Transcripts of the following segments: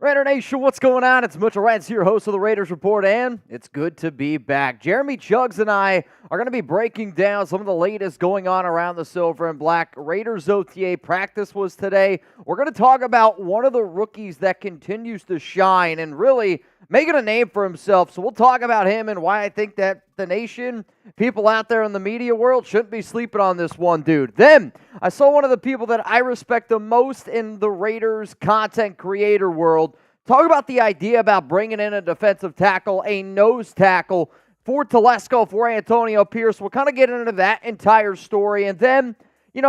Raider Nation, what's going on? It's Mitchell Renz here, host of the Raiders Report, and it's good to be back. Jeremy Chuggs and I are going to be breaking down some of the latest going on around the silver and black. Raiders OTA practice was today. We're going to talk about one of the rookies that continues to shine and really making a name for himself. So we'll talk about him and why I think that the nation, people out there in the media world, shouldn't be sleeping on this one dude. Then I saw one of the people that I respect the most in the Raiders content creator world talk about the idea about bringing in a defensive tackle, a nose tackle for Telesco, for Antonio Pierce. We'll kind of get into that entire story. And then,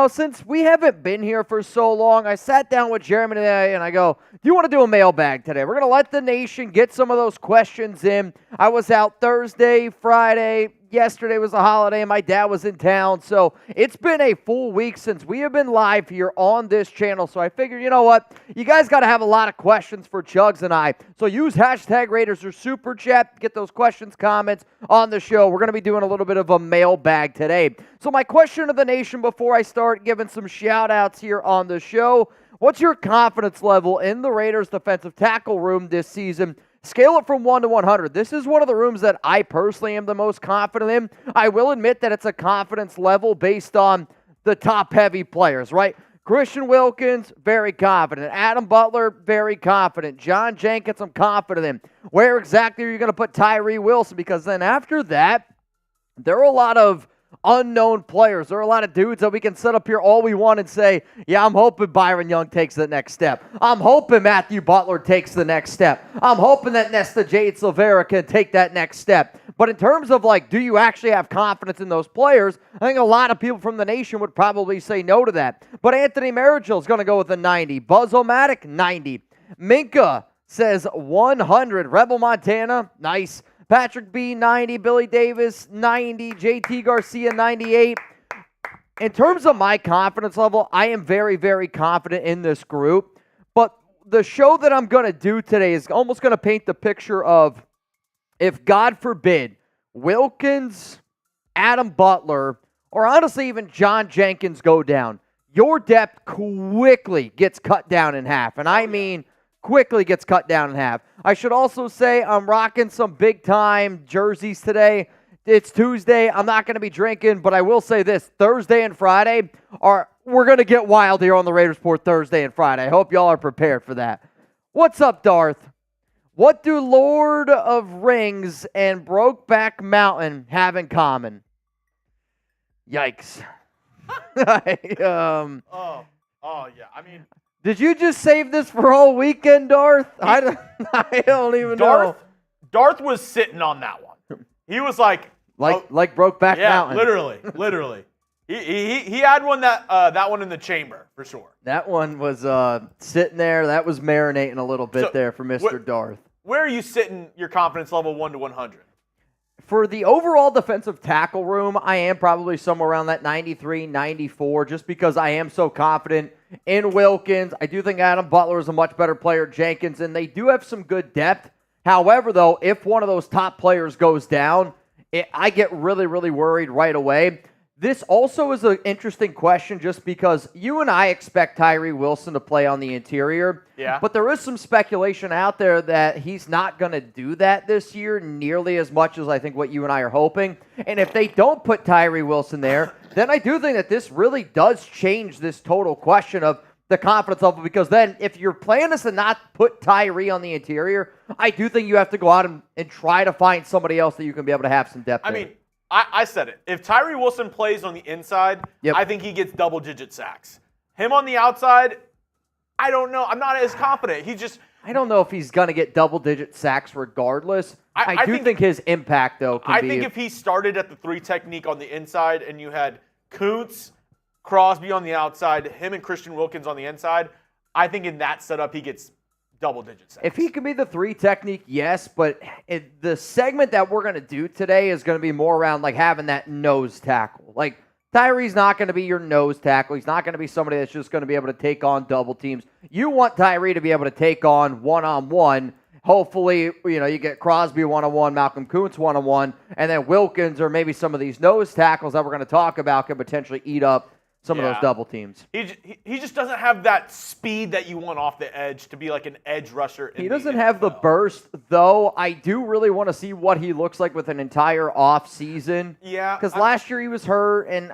since we haven't been here for so long, I sat down with Jeremy today and I go, do you want to do a mailbag today? We're going to let the nation get some of those questions in. I was out Thursday, Friday. Yesterday was a holiday. My dad was in town. So it's been a full week since we have been live here on this channel. So I figured, you know what? You guys got to have a lot of questions for Chuggs and I. So use hashtag Raiders or Super Chat. Get those questions, comments on the show. We're going to be doing a little bit of a mailbag today. So my question to the nation before I start giving some shout outs here on the show. What's your confidence level in the Raiders defensive tackle room this season? Scale it from 1 to 100. This is one of the rooms that I personally am the most confident in. I will admit that it's a confidence level based on the top-heavy players, right? Christian Wilkins, very confident. Adam Butler, very confident. John Jenkins, I'm confident in. Where exactly are you going to put Tyree Wilson? Because then after that, there are a lot of unknown players. There are a lot of dudes that we can set up here all we want and say, yeah, I'm hoping Byron Young takes the next step. I'm hoping Matthew Butler takes the next step. I'm hoping that Nesta Jade Silvera can take that next step. But in terms of, do you actually have confidence in those players? I think a lot of people from the nation would probably say no to that. But Anthony Marichal is going to go with a 90. Buzz O'Matic, 90. Minka says 100. Rebel Montana, nice. Patrick B, 90. Billy Davis, 90. JT Garcia, 98. In terms of my confidence level, I am very, very confident in this group. But the show that I'm going to do today is almost going to paint the picture of, if God forbid, Wilkins, Adam Butler, or honestly even John Jenkins go down, your depth quickly gets cut down in half. And I mean quickly gets cut down in half. I should also say I'm rocking some big-time jerseys today. It's Tuesday. I'm not going to be drinking, but I will say this. Thursday and Friday, we're going to get wild here on the Raiders Report Thursday and Friday. I hope y'all are prepared for that. What's up, Darth? What do Lord of Rings and Brokeback Mountain have in common? Yikes. Yeah. I mean, did you just save this for all weekend, Darth? I don't even know. Darth was sitting on that one. He was like Brokeback Mountain. Literally. He had one that one in the chamber for sure. That one was sitting there. That was marinating a little bit there for Mr. Darth. Where are you sitting your confidence level 1 to 100? For the overall defensive tackle room, I am probably somewhere around that 93, 94, just because I am so confident in Wilkins. I do think Adam Butler is a much better player than Jenkins, and they do have some good depth. However, though, if one of those top players goes down, I get really, really worried right away. This also is an interesting question just because you and I expect Tyree Wilson to play on the interior. Yeah. But there is some speculation out there that he's not going to do that this year nearly as much as I think what you and I are hoping. And if they don't put Tyree Wilson there, then I do think that this really does change this total question of the confidence level, because then if your plan is to not put Tyree on the interior, I do think you have to go out and try to find somebody else that you can be able to have some depth in. I mean, I said it. If Tyree Wilson plays on the inside, I think he gets double-digit sacks. Him on the outside, I don't know. I'm not as confident. I don't know if he's going to get double-digit sacks regardless. I do think his impact, though, can be... I think if he started at the 3 technique on the inside and you had Kuntz, Crosby on the outside, him and Christian Wilkins on the inside, I think in that setup he gets double-digit sacks. If he can be the 3 technique, yes, but the segment that we're going to do today is going to be more around having that nose tackle. Tyree's not going to be your nose tackle. He's not going to be somebody that's just going to be able to take on double teams. You want Tyree to be able to take on one-on-one. Hopefully, you get Crosby one-on-one, Malcolm Kuntz one-on-one, and then Wilkins or maybe some of these nose tackles that we're going to talk about can potentially eat up some of those double teams. He just doesn't have that speed that you want off the edge to be like an edge rusher. He doesn't have the burst, though. I do really want to see what he looks like with an entire off season. Yeah. Because last year he was hurt, and,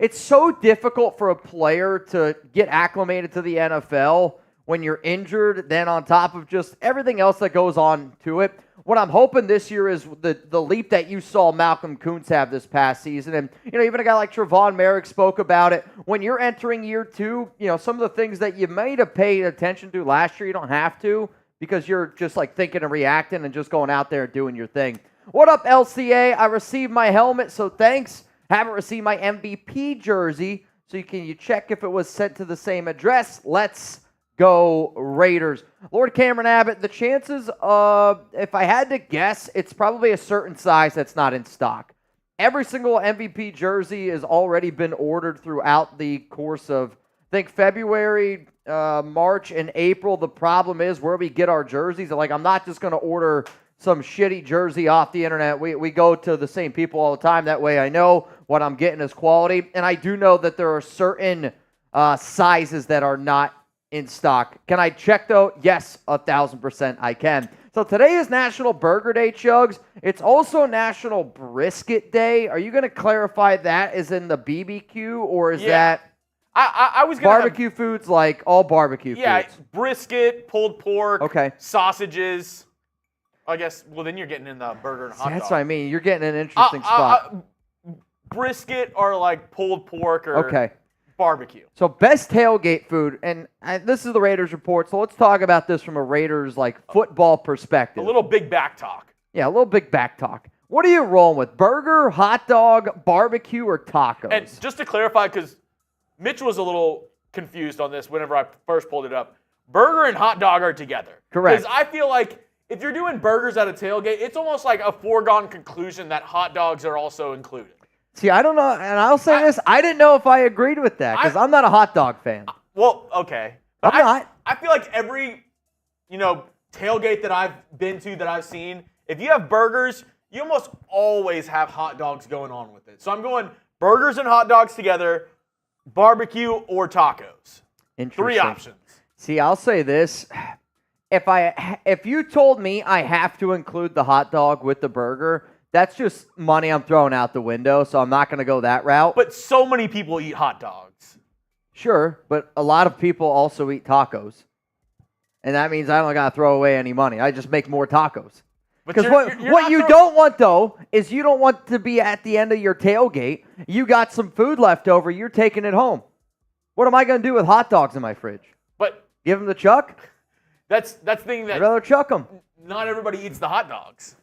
it's so difficult for a player to get acclimated to the NFL when you're injured, then on top of just everything else that goes on to it. What I'm hoping this year is the leap that you saw Malcolm Kuntz have this past season. And, even a guy like Trevon Merrick spoke about it. When you're entering year 2, some of the things that you might have paid attention to last year, you don't have to because you're just like thinking and reacting and just going out there and doing your thing. What up, LCA? I received my helmet, so thanks. Haven't received my MVP jersey, so you check if it was sent to the same address. Let's go Raiders. Lord Cameron Abbott, the chances of, if I had to guess, it's probably a certain size that's not in stock. Every single MVP jersey has already been ordered throughout the course of, I think, February, March, and April. The problem is where we get our jerseys. I'm not just going to order some shitty jersey off the internet. We go to the same people all the time. That way I know what I'm getting is quality. And I do know that there are certain sizes that are not in stock. Can I check, though? Yes, 1,000% I can. So today is National Burger Day, Chuggs. It's also National Brisket Day. Are you going to clarify that as in the BBQ, or is that I was gonna barbecue foods, like all barbecue foods? Yeah, brisket, pulled pork, okay, sausages. I guess, well, then you're getting in the burger and hot dog. That's what I mean. You're getting an interesting spot. Brisket or like pulled pork or barbecue. So best tailgate food, and this is the Raiders report, so let's talk about this from a Raiders football perspective. A little big back talk. Yeah, a little big back talk. What are you rolling with? Burger, hot dog, barbecue, or tacos? And just to clarify, because Mitch was a little confused on this whenever I first pulled it up, burger and hot dog are together. Correct. Because I feel like if you're doing burgers at a tailgate, it's almost like a foregone conclusion that hot dogs are also included. See, I don't know, and I'll say this, I didn't know if I agreed with that, because I'm not a hot dog fan. Well, okay. But I'm not. I feel like every, tailgate that I've been to, that I've seen, if you have burgers, you almost always have hot dogs going on with it. So I'm going burgers and hot dogs together, barbecue or tacos. Interesting. 3 options. See, I'll say this. If you told me I have to include the hot dog with the burger, that's just money I'm throwing out the window, so I'm not going to go that route. But so many people eat hot dogs. Sure, but a lot of people also eat tacos. And that means I don't got to throw away any money. I just make more tacos. Because what you don't want, though, is you don't want to be at the end of your tailgate. You got some food left over. You're taking it home. What am I going to do with hot dogs in my fridge? But give them the chuck? That's the thing that I'd rather chuck them. Not everybody eats the hot dogs.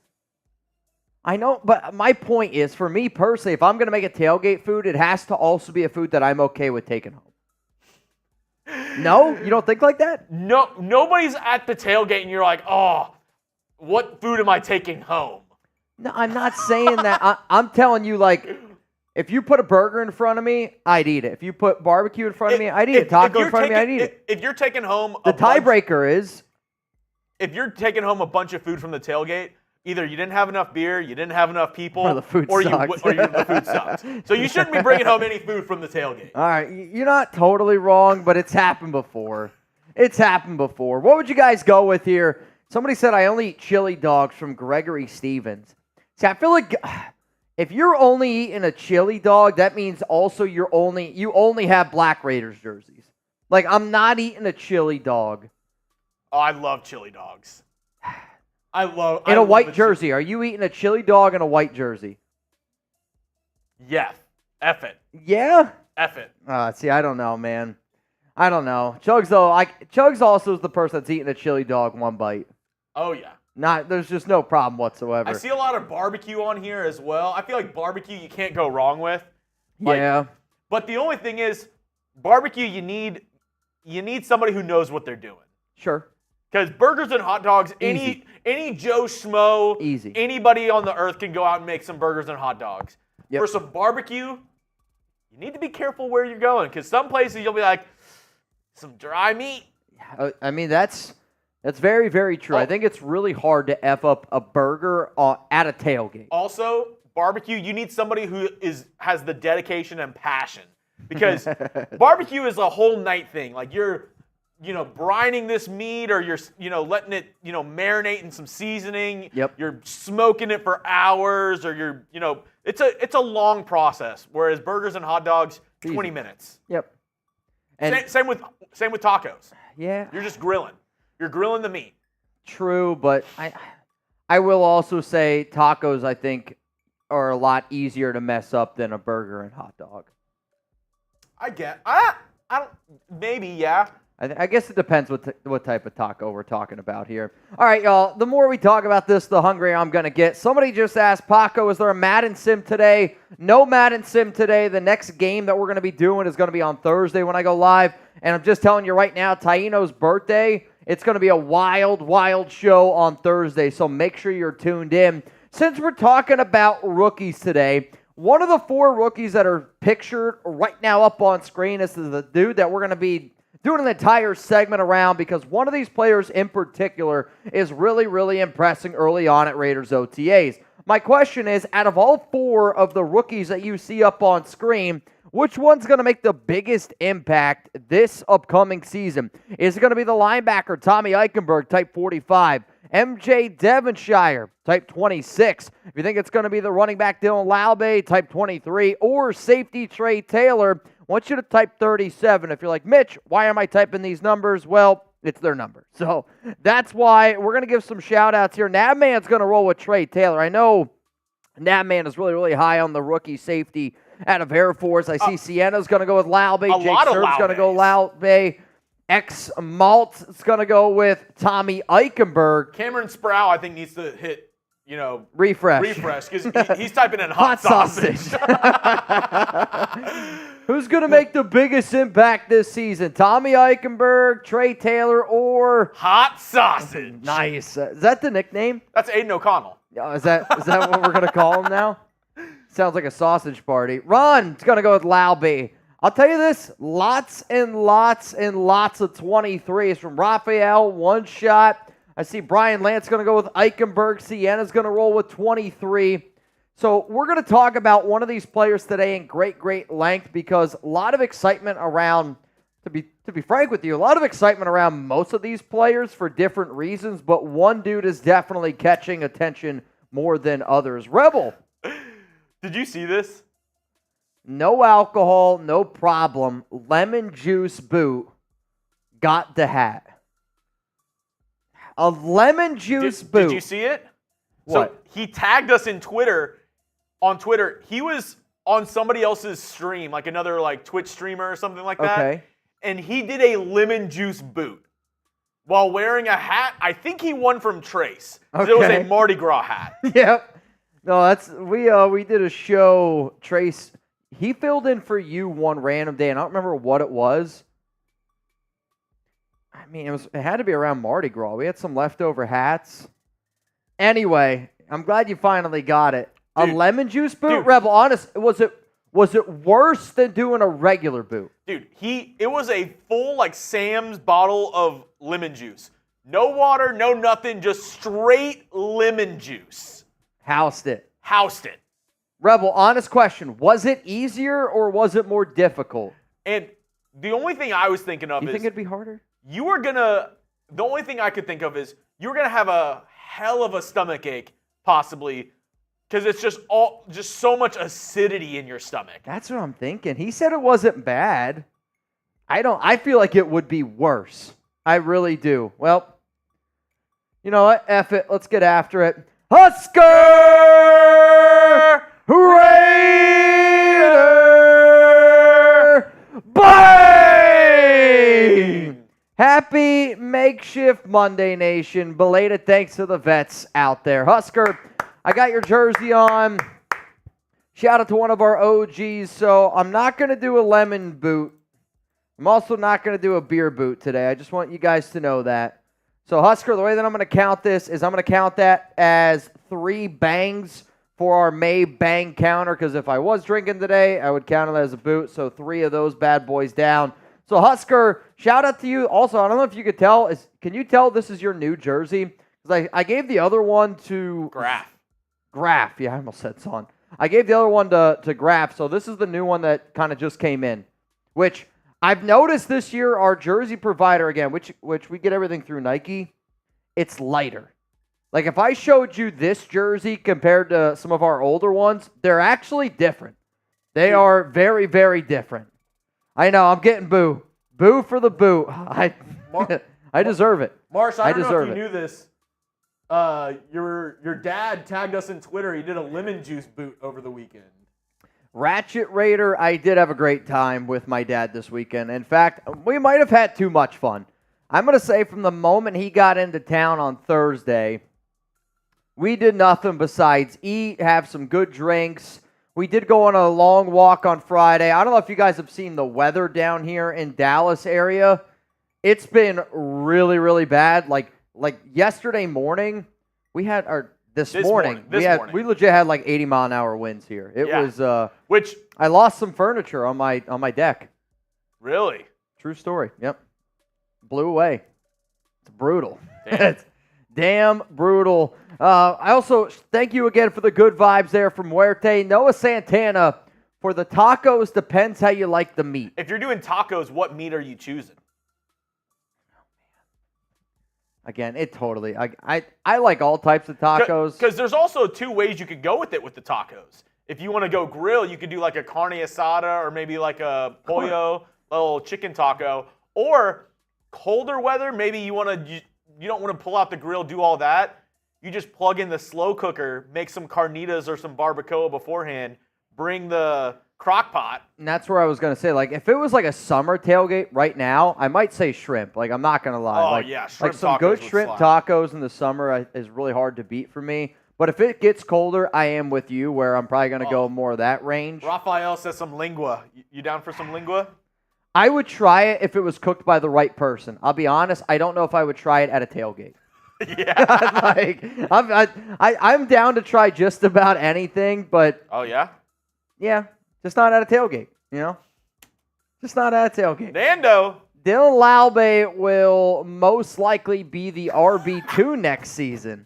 I know, but my point is, for me personally, if I'm going to make a tailgate food, it has to also be a food that I'm okay with taking home. No? You don't think like that? No, nobody's at the tailgate and you're like, oh, what food am I taking home? No, I'm not saying that. I'm telling you, if you put a burger in front of me, I'd eat it. If you put barbecue in front of me, I'd eat it. Taco in front of me, I'd eat it. If you're taking home the tiebreaker is, if you're taking home a bunch of food from the tailgate, either you didn't have enough beer, you didn't have enough people, or the food sucks. The food sucks. So you shouldn't be bringing home any food from the tailgate. All right, you're not totally wrong, but it's happened before. It's happened before. What would you guys go with here? Somebody said I only eat chili dogs from Gregory Stevens. See, I feel like if you're only eating a chili dog, that means also you only have Black Raiders jerseys. I'm not eating a chili dog. Oh, I love chili dogs. In a white jersey. Are you eating a chili dog in a white jersey? Yeah. F it. Yeah? F it. See, I don't know, man. I don't know. Chuggs also is the person that's eating a chili dog one bite. Oh, yeah. There's just no problem whatsoever. I see a lot of barbecue on here as well. I feel like barbecue you can't go wrong with. Yeah. But the only thing is, barbecue you need somebody who knows what they're doing. Sure. Because burgers and hot dogs, any Joe Schmo, easy. Anybody on the earth can go out and make some burgers and hot dogs. Yep. For some barbecue, you need to be careful where you're going. Because some places you'll be like, some dry meat. I mean, that's very, very true. I think it's really hard to F up a burger at a tailgate. Also, barbecue, you need somebody who has the dedication and passion. because barbecue is a whole night thing. Like you're, brining this meat, or you're, letting it, marinate in some seasoning. Yep. You're smoking it for hours, or you're, it's a long process. Whereas burgers and hot dogs, 20 minutes. Yep. And same with tacos. Yeah. You're just grilling. You're grilling the meat. True, but I will also say tacos, I think, are a lot easier to mess up than a burger and hot dog. I don't, maybe, yeah. I guess it depends what type of taco we're talking about here. All right, y'all, the more we talk about this, the hungrier I'm going to get. Somebody just asked, Paco, is there a Madden sim today? No Madden sim today. The next game that we're going to be doing is going to be on Thursday when I go live. And I'm just telling you right now, Taino's birthday, it's going to be a wild, wild show on Thursday, so make sure you're tuned in. Since we're talking about rookies today, one of the 4 rookies that are pictured right now up on screen is the dude that we're going to be doing an entire segment around, because one of these players in particular is really, really impressing early on at Raiders OTAs. My question is, out of all 4 of the rookies that you see up on screen, which one's going to make the biggest impact this upcoming season? Is it going to be the linebacker, Tommy Eichenberg, type 45, MJ Devonshire, type 26? If you think it's going to be the running back, Dylan Laube, type 23, or safety, Trey Taylor, I want you to type 37. If you're like, Mitch, why am I typing these numbers? Well, it's their number. So that's why we're going to give some shout-outs here. Nabman's going to roll with Trey Taylor. I know Nabman is really, really high on the rookie safety out of Air Force. I see Sienna's going to go with Laube. Jake Serb's going to go Laube. Malt is going to go with Tommy Eichenberg. Cameron Sproul, I think, needs to hit, refresh, because he's typing in hot sausage. Who's going to make the biggest impact this season? Tommy Eichenberg, Trey Taylor, or hot sausage? Nice. Is that the nickname? That's Aiden O'Connell. Is that what we're going to call him now? Sounds like a sausage party. Ron's going to go with Laube. I'll tell you this, lots and lots and lots of 23s from Raphael, one shot. I see Brian Lance going to go with Eichenberg. Sienna's going to roll with 23. So we're going to talk about one of these players today in great, great length, because a lot of excitement around, to be frank with you, a lot of excitement around most of these players for different reasons, but one dude is definitely catching attention more than others. Rebel. Did you see this? No alcohol, no problem. Lemon juice boot. Got the hat. A lemon juice boot. Did you see it? What? So he tagged us in Twitter. On Twitter, he was on somebody else's stream, like another Twitch streamer or something like that. Okay. And he did a lemon juice boot while wearing a hat. I think he won from Trace. Okay. It was a Mardi Gras hat. Yep. No, we did a show. Trace, he filled in for you one random day, and I don't remember what it was. I mean, it had to be around Mardi Gras. We had some leftover hats. Anyway, I'm glad you finally got it. Dude, a lemon juice boot? Dude, Rebel, honest, was it worse than doing a regular boot? Dude, it was a full Sam's bottle of lemon juice. No water, no nothing, just straight lemon juice. Housed it. Rebel, honest question. Was it easier or was it more difficult? And the only thing I was thinking of is... You think it'd be harder? The only thing I could think of is you were going to have a hell of a stomach ache, possibly, because it's just so much acidity in your stomach. That's what I'm thinking. He said it wasn't bad. I feel like it would be worse. I really do. Well, you know what? F it. Let's get after it. Husker! Raider! Bang! Happy makeshift Monday, Nation. Belated thanks to the vets out there. Husker, I got your jersey on. Shout out to one of our OGs. So I'm not going to do a lemon boot. I'm also not going to do a beer boot today. I just want you guys to know that. So Husker, the way that I'm going to count this is I'm going to count that as 3 bangs for our May bang counter, because if I was drinking today, I would count it as a boot. So 3 of those bad boys down. So Husker, shout out to you. Also, I don't know if you could tell. Can you tell this is your new jersey? Because I gave the other one to... Graf. Yeah, I almost said son. I gave the other one to Graf. So this is the new one that kind of just came in. which I've noticed this year our jersey provider, again, which we get everything through Nike, it's lighter. Like if I showed you this jersey compared to some of our older ones, they're actually different. They are very, very different. I know, I'm getting boo. Boo for the boo. I deserve it. Marsh, I don't know if you knew this. Your dad tagged us in Twitter. He did a lemon juice boot over the weekend. Ratchet Raider, I did have a great time with my dad this weekend. In fact, we might have had too much fun. I'm going to say from the moment he got into town on Thursday, we did nothing besides eat, have some good drinks. We did go on a long walk on Friday. I don't know if you guys have seen the weather down here in Dallas area. It's been really, really bad. Like yesterday morning, we had This morning. We legit had like 80-mile-an-hour winds here. It was which I lost some furniture on my deck. Really? True story. Yep. Blew away. It's brutal. Damn. It's damn brutal. I also thank you again for the good vibes there from Muerte. Noah Santana, for the tacos, depends how you like the meat. If you're doing tacos, what meat are you choosing? Again, it totally. I like all types of tacos. Because there's also two ways you could go with it with the tacos. If you want to go grill, you could do like a carne asada or maybe like a pollo, little chicken taco. Or colder weather, maybe you don't want to pull out the grill, do all that. You just plug in the slow cooker, make some carnitas or some barbacoa beforehand, bring the crock pot. And that's where I was going to say, like, if it was like a summer tailgate right now, I might say shrimp. Like, I'm not going to lie. Oh, yeah. Shrimp like some good shrimp tacos in the summer is really hard to beat for me. But if it gets colder, I am with you where I'm probably going to go more of that range. Raphael says some lingua. You down for some lingua? I would try it if it was cooked by the right person. I'll be honest, I don't know if I would try it at a tailgate. Yeah. I'm down to try just about anything, but... Oh, yeah? Yeah. Just not at a tailgate, you know? Just not at a tailgate. Nando. Dylan Laube will most likely be the RB2 next season.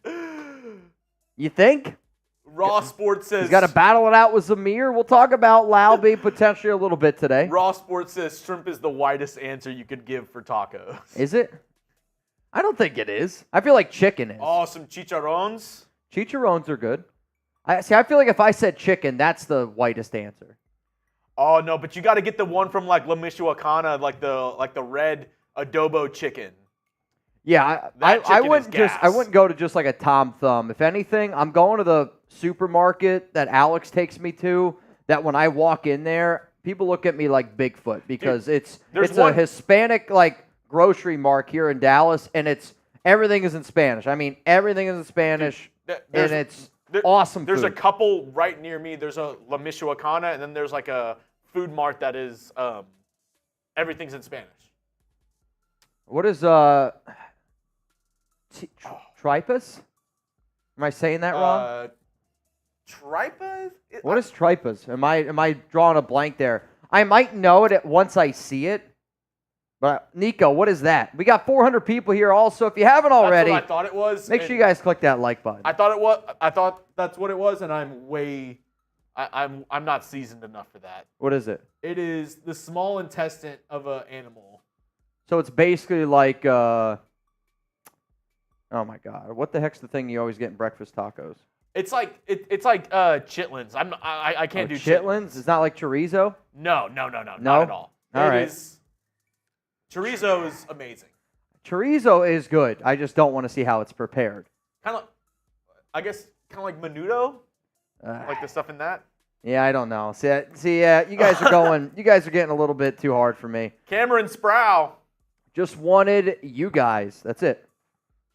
You think? Raw Sports says... He's got to battle it out with Zamir. We'll talk about Laube potentially a little bit today. Raw Sports says shrimp is the whitest answer you could give for tacos. Is it? I don't think it is. I feel like chicken is. Oh, some chicharrones? Chicharrones are good. I feel like if I said chicken, that's the whitest answer. Oh, no, but you got to get the one from, like, La Michoacana, like the red adobo chicken. Yeah, I wouldn't go to just like a Tom Thumb. If anything, I'm going to the supermarket that Alex takes me to, that when I walk in there, people look at me like Bigfoot because it's a Hispanic, like, grocery mart here in Dallas, and everything is in Spanish. I mean, everything is in Spanish, and it's awesome There's food. A couple right near me. There's a La Michoacana, and then there's like a food mart that is everything's in Spanish. What is tripas? Am I saying that wrong? Tripas? What is tripas? Am I drawing a blank there? I might know it once I see it. But Nico, what is that? We got 400 people here also. If you haven't already, that's what I thought it was. Make sure you guys click that like button. I thought that's what it was, and I'm not seasoned enough for that. What is it? It is the small intestine of an animal. So it's basically like oh my god, what the heck's the thing you always get in breakfast tacos? It's like chitlins. I can't do chitlins. It's not like chorizo. No, not at all. All right. Chorizo is amazing. Chorizo is good. I just don't want to see how it's prepared. Kind of like menudo, like the stuff in that. Yeah, I don't know. See, you guys are going. You guys are getting a little bit too hard for me. Cameron Sproul just wanted you guys. That's it.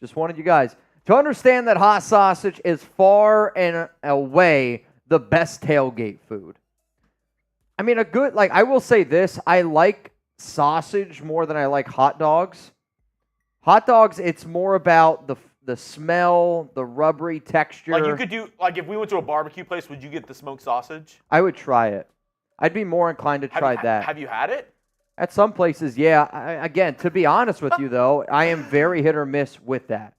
Just wanted you guys to understand that hot sausage is far and away the best tailgate food. I mean, I will say this. I like sausage more than I like hot dogs. Hot dogs, it's more about the smell, the rubbery texture. Like you could do, like if we went to a barbecue place, would you get the smoked sausage? I would try it. I'd be more inclined to try that. Have you had it? At some places, yeah. Again, to be honest with you though, I am very hit or miss with that.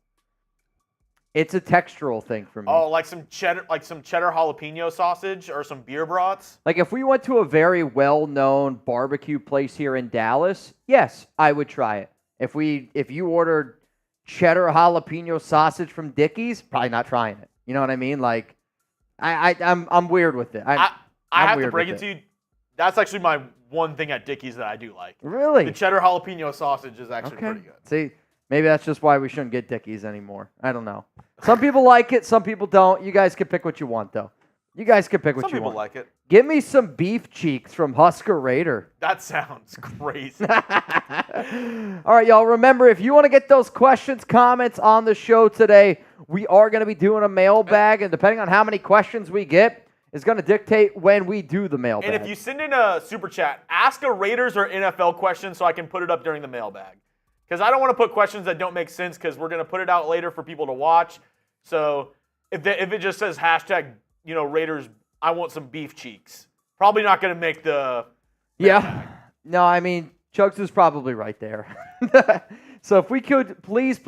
It's a textural thing for me. Oh, like some cheddar jalapeno sausage or some beer brats? Like if we went to a very well-known barbecue place here in Dallas, yes, I would try it. If you ordered cheddar jalapeno sausage from Dickey's, probably not trying it. You know what I mean? Like I'm weird with it. I have to break it to you. That's actually my one thing at Dickey's that I do like. Really? The cheddar jalapeno sausage is actually pretty good. See, maybe that's just why we shouldn't get Dickey's anymore. I don't know. Some people like it, some people don't. You guys can pick what you want, though. You guys can pick what you want. Some people like it. Give me some beef cheeks from Husker Raider. That sounds crazy. All right, y'all. Remember, if you want to get those questions, comments on the show today, we are going to be doing a mailbag, and depending on how many questions we get, is going to dictate when we do the mailbag. And if you send in a super chat, ask a Raiders or NFL question so I can put it up during the mailbag. Because I don't want to put questions that don't make sense because we're going to put it out later for people to watch. So if it just says hashtag, Raiders, I want some beef cheeks, probably not going to make the Yeah. No, I mean, Chuggs is probably right there. So if we could, please,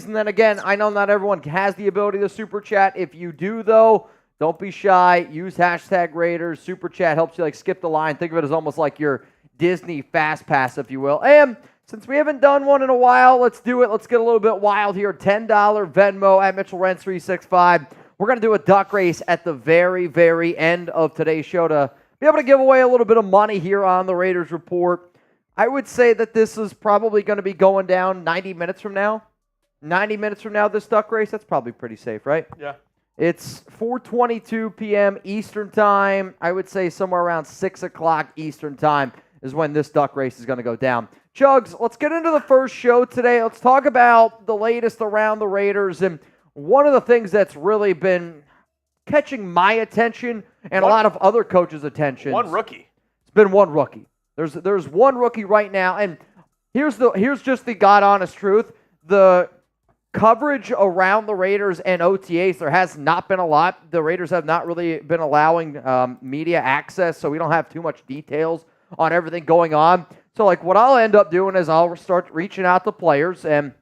and then again, I know not everyone has the ability to super chat. If you do, though, don't be shy. Use hashtag Raiders. Super chat helps you skip the line. Think of it as almost like your Disney Fast Pass, if you will. And since we haven't done one in a while, let's do it. Let's get a little bit wild here. $10 Venmo at Mitchell Renz 365. We're going to do a duck race at the very, very end of today's show to be able to give away a little bit of money here on the Raiders Report. I would say that this is probably going to be going down 90 minutes from now. 90 minutes from now, this duck race, that's probably pretty safe, right? Yeah. It's 4:22 p.m. Eastern Time. I would say somewhere around 6 o'clock Eastern Time is when this duck race is going to go down. Chuggs, let's get into the first show today. Let's talk about the latest around the Raiders. And one of the things that's really been catching my attention and a lot of other coaches' attention. One rookie. It's been one rookie. There's one rookie right now. And here's just the God-honest truth. The coverage around the Raiders and OTAs, there has not been a lot. The Raiders have not really been allowing media access, so we don't have too much details on everything going on. So, what I'll end up doing is I'll start reaching out to players, and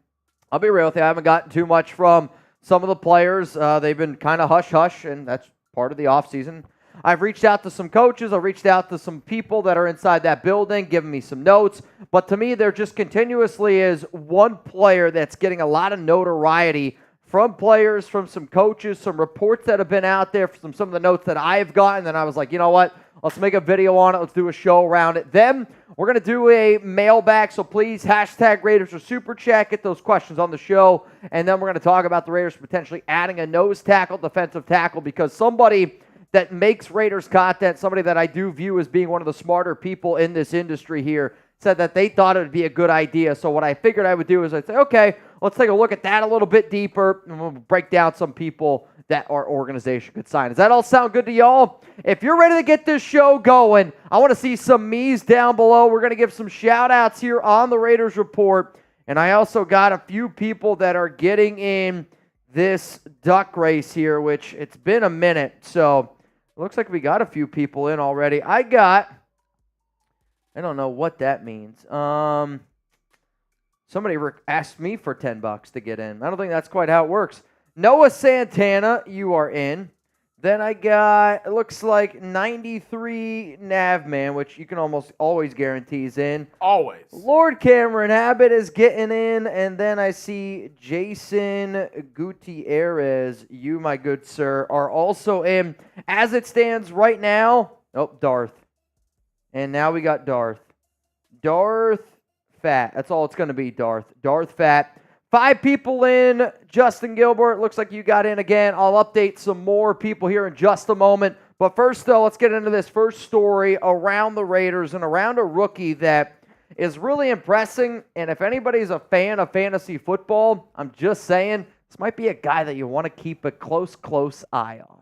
I'll be real with you, I haven't gotten too much from some of the players. They've been kind of hush-hush, and that's part of the offseason. I've reached out to some coaches. I've reached out to some people that are inside that building, giving me some notes. But to me, there just continuously is one player that's getting a lot of notoriety from players, from some coaches, some reports that have been out there, from some of the notes that I've gotten. And I was like, you know what? Let's make a video on it. Let's do a show around it. Then we're going to do a mailbag. So please, hashtag Raiders or Super Chat. Get those questions on the show. And then we're going to talk about the Raiders potentially adding a nose tackle, defensive tackle, because somebody that makes Raiders content, somebody that I do view as being one of the smarter people in this industry here, said that they thought it would be a good idea. So what I figured I would do is I'd say, okay, let's take a look at that a little bit deeper, and we'll break down some people that our organization could sign. Does that all sound good to y'all? If you're ready to get this show going, I want to see some me's down below. We're going to give some shout-outs here on the Raiders Report, and I also got a few people that are getting in this duck race here, which it's been a minute, so it looks like we got a few people in already. I don't know what that means. Somebody asked me for $10 to get in. I don't think that's quite how it works. Noah Santana, you are in. Then I got, it looks like 93 Navman, which you can almost always guarantee is in. Always. Lord Cameron Abbott is getting in. And then I see Jason Gutierrez, you, my good sir, are also in. As it stands right now, Darth. And now we got Darth. Darth Fat. That's all it's going to be, Darth. Darth Fat. 5 people in. Justin Gilbert, looks like you got in again. I'll update some more people here in just a moment. But first, though, let's get into this first story around the Raiders and around a rookie that is really impressing. And if anybody's a fan of fantasy football, I'm just saying, this might be a guy that you want to keep a close eye on.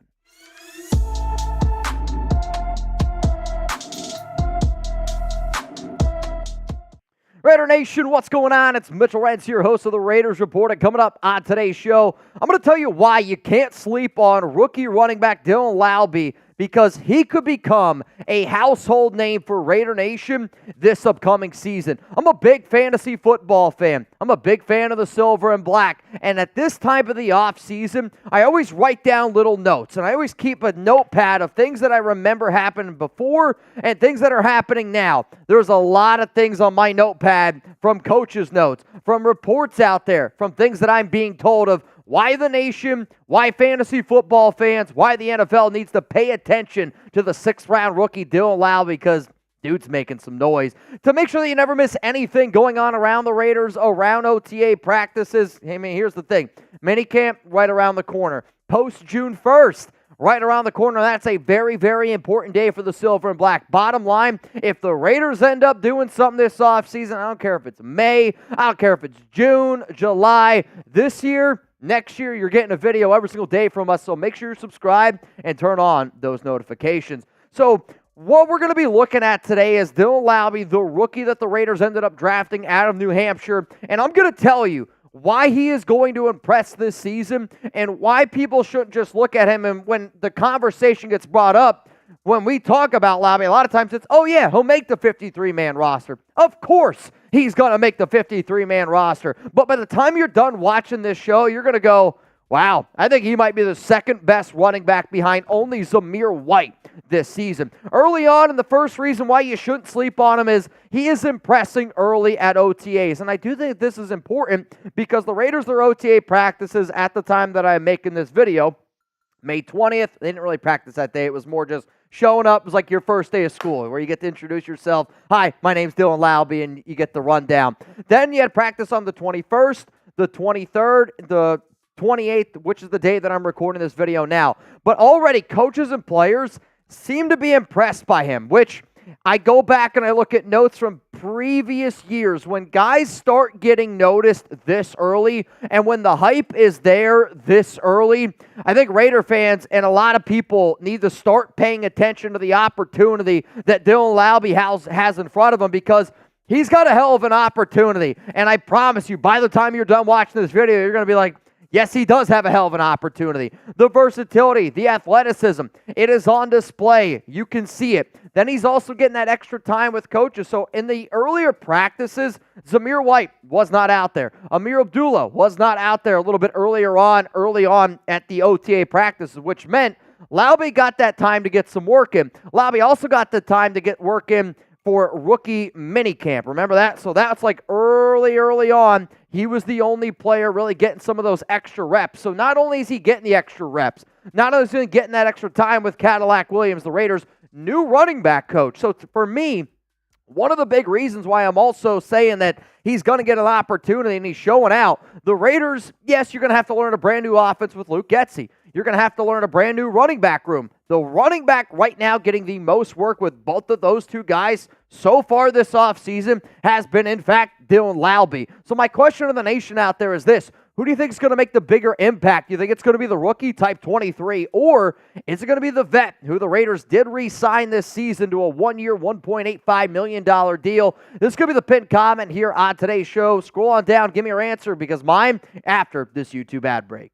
Raider Nation, what's going on? It's Mitchell Renz here, host of the Raiders Report. And coming up on today's show, I'm going to tell you why you can't sleep on rookie running back Dylan Laube, because he could become a household name for Raider Nation this upcoming season. I'm a big fantasy football fan. I'm a big fan of the silver and black. And at this time of the offseason, I always write down little notes. And I always keep a notepad of things that I remember happening before and things that are happening now. There's a lot of things on my notepad from coaches' notes, from reports out there, from things that I'm being told of why the nation, why fantasy football fans, why the NFL needs to pay attention to the 6th-round rookie Dylan Laube, because dude's making some noise. To make sure that you never miss anything going on around the Raiders, around OTA practices, I mean, here's the thing. Minicamp right around the corner. Post June 1st, right around the corner. That's a very, very important day for the silver and black. Bottom line, if the Raiders end up doing something this offseason, I don't care if it's May, I don't care if it's June, July, this year, next year, you're getting a video every single day from us, so make sure you're subscribed and turn on those notifications. So what we're going to be looking at today is Dylan Laube, the rookie that the Raiders ended up drafting out of New Hampshire, and I'm going to tell you why he is going to impress this season and why people shouldn't just look at him. And when the conversation gets brought up, when we talk about Laube, a lot of times it's, oh yeah, he'll make the 53-man roster. Of course he's going to make the 53-man roster. But by the time you're done watching this show, you're going to go, wow, I think he might be the second best running back behind only Zamir White this season. Early on, and the first reason why you shouldn't sleep on him is he is impressing early at OTAs. And I do think this is important because the Raiders, their OTA practices at the time that I'm making this video, May 20th, they didn't really practice that day. It was more just showing up. It was like your first day of school where you get to introduce yourself. Hi, my name's Dylan Laube, and you get the rundown. Then you had practice on the 21st, the 23rd, the 28th, which is the day that I'm recording this video now. But already coaches and players seem to be impressed by him, which I go back and I look at notes from previous years when guys start getting noticed this early and when the hype is there this early. I think Raider fans and a lot of people need to start paying attention to the opportunity that Dylan Laube has in front of him, because he's got a hell of an opportunity. And I promise you, by the time you're done watching this video, you're going to be like, yes, he does have a hell of an opportunity. The versatility, the athleticism, it is on display. You can see it. Then he's also getting that extra time with coaches. So in the earlier practices, Zamir White was not out there. Amir Abdullah was not out there a little bit early on at the OTA practices, which meant Laube got that time to get some work in. Laube also got the time to get work in for rookie minicamp. Remember that? So that's like early on. He was the only player really getting some of those extra reps. So not only is he getting the extra reps, not only is he getting that extra time with Cadillac Williams, the Raiders' new running back coach. So for me, one of the big reasons why I'm also saying that he's going to get an opportunity and he's showing out, the Raiders, yes, you're going to have to learn a brand new offense with Luke Getsy. You're going to have to learn a brand new running back room. The running back right now getting the most work with both of those two guys so far this offseason has been, in fact, Dylan Laube. So my question to the nation out there is this. Who do you think is going to make the bigger impact? Do you think it's going to be the rookie type 23, or is it going to be the vet who the Raiders did re-sign this season to a one-year, $1.85 million deal? This could be the pinned comment here on today's show. Scroll on down, give me your answer, because mine after this YouTube ad break.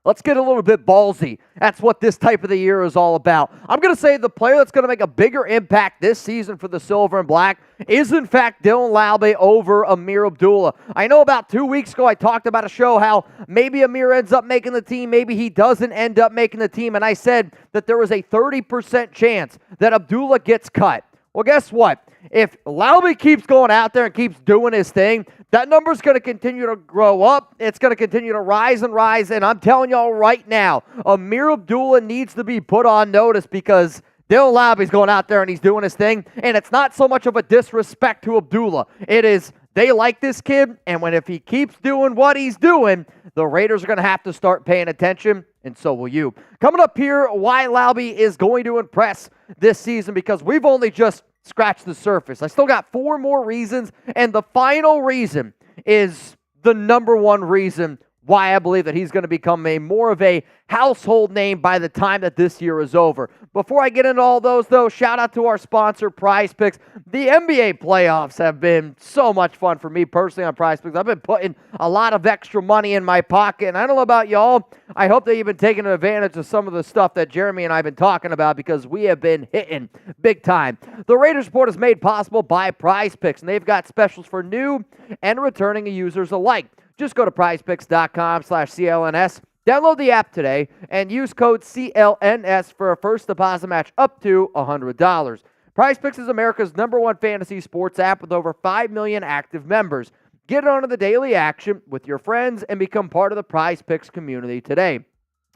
Let's get a little bit ballsy. That's what this type of the year is all about. I'm going to say the player that's going to make a bigger impact this season for the Silver and Black is, in fact, Dylan Laube over Amir Abdullah. I know about 2 weeks ago I talked about a show how maybe Amir ends up making the team, maybe he doesn't end up making the team, and I said that there was a 30% chance that Abdullah gets cut. Well, guess what? If Laube keeps going out there and keeps doing his thing, that number's going to continue to grow up. It's going to continue to rise and rise. And I'm telling y'all right now, Amir Abdullah needs to be put on notice because Dylan Laube's going out there and he's doing his thing. And it's not so much of a disrespect to Abdullah. It is, they like this kid. And if he keeps doing what he's doing, the Raiders are going to have to start paying attention. And so will you. Coming up here, why Laube is going to impress this season, because we've only just scratch the surface. I still got 4 more reasons, and the final reason is the number one reason why I believe that he's going to become more of a household name by the time that this year is over. Before I get into all those, though, shout out to our sponsor, Prize Picks. The NBA playoffs have been so much fun for me personally on Prize Picks. I've been putting a lot of extra money in my pocket, and I don't know about y'all. I hope that you've been taking advantage of some of the stuff that Jeremy and I have been talking about, because we have been hitting big time. The Raiders Report is made possible by Prize Picks, and they've got specials for new and returning users alike. Just go to prizepicks.com/CLNS. Download the app today and use code CLNS for a first deposit match up to $100. Prize Picks is America's #1 fantasy sports app with over 5 million active members. Get onto the daily action with your friends and become part of the Prize Picks community today.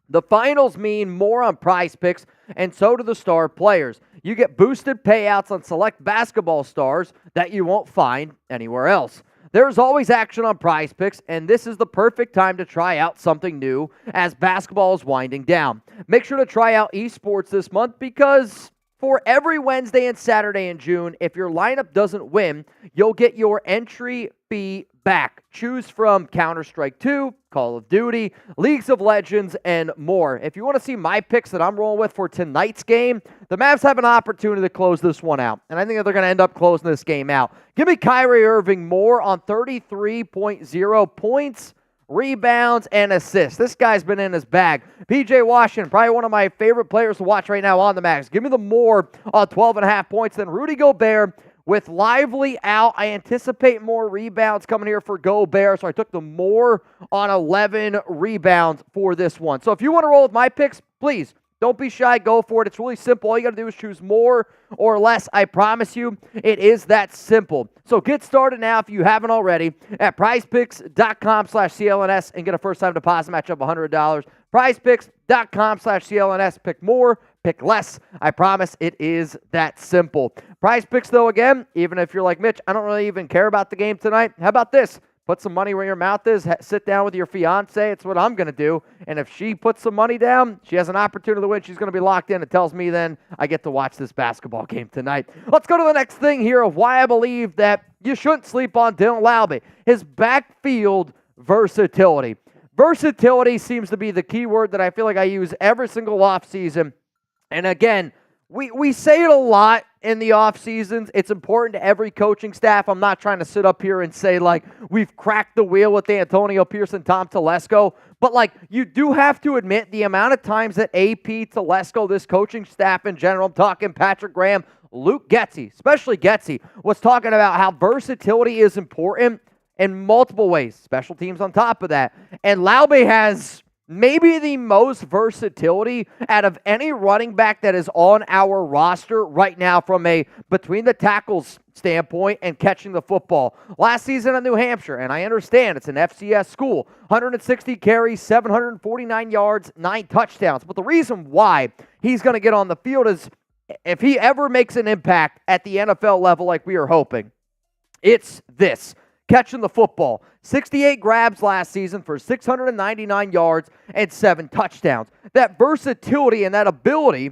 The finals mean more on Prize Picks, and so do the star players. You get boosted payouts on select basketball stars that you won't find anywhere else. There's always action on Prize Picks, and this is the perfect time to try out something new as basketball is winding down. Make sure to try out esports this month, because for every Wednesday and Saturday in June, if your lineup doesn't win, you'll get your entry fee back. Choose from Counter-Strike 2, Call of Duty, Leagues of Legends, and more. If you want to see my picks that I'm rolling with for tonight's game, the Mavs have an opportunity to close this one out, and I think that they're going to end up closing this game out. Give me Kyrie Irving more on 33.0 points, rebounds, and assists. This guy's been in his bag. PJ Washington, probably one of my favorite players to watch right now on the Mavs. Give me the more on 12.5 points than Rudy Gobert. With Lively out, I anticipate more rebounds coming here for Gobert, so I took the more on 11 rebounds for this one. So if you want to roll with my picks, please, don't be shy. Go for it. It's really simple. All you got to do is choose more or less. I promise you, it is that simple. So get started now if you haven't already at prizepicks.com/CLNS and get a first-time deposit match of $100. prizepicks.com/CLNS. Pick more, pick less. I promise it is that simple. Prize Picks, though, again, even if you're like Mitch, I don't really even care about the game tonight. How about this? Put some money where your mouth is. Sit down with your fiance. It's what I'm going to do. And if she puts some money down, she has an opportunity to win. She's going to be locked in. It tells me then I get to watch this basketball game tonight. Let's go to the next thing here of why I believe that you shouldn't sleep on Dylan Laube. His backfield versatility. Versatility seems to be the key word that I feel like I use every single offseason. And again, we say it a lot in the off seasons. It's important to every coaching staff. I'm not trying to sit up here and say, like, we've cracked the wheel with Antonio Pierce and Tom Telesco. But, like, you do have to admit the amount of times that AP, Telesco, this coaching staff in general, I'm talking Patrick Graham, Luke Getsy, especially Getsy, was talking about how versatility is important in multiple ways. Special teams on top of that. And Laube has maybe the most versatility out of any running back that is on our roster right now from a between the tackles standpoint and catching the football. Last season in New Hampshire, and I understand it's an FCS school, 160 carries, 749 yards, 9 touchdowns. But the reason why he's going to get on the field is if he ever makes an impact at the NFL level like we are hoping, it's this. Catching the football. 68 grabs last season for 699 yards and 7 touchdowns. That versatility and that ability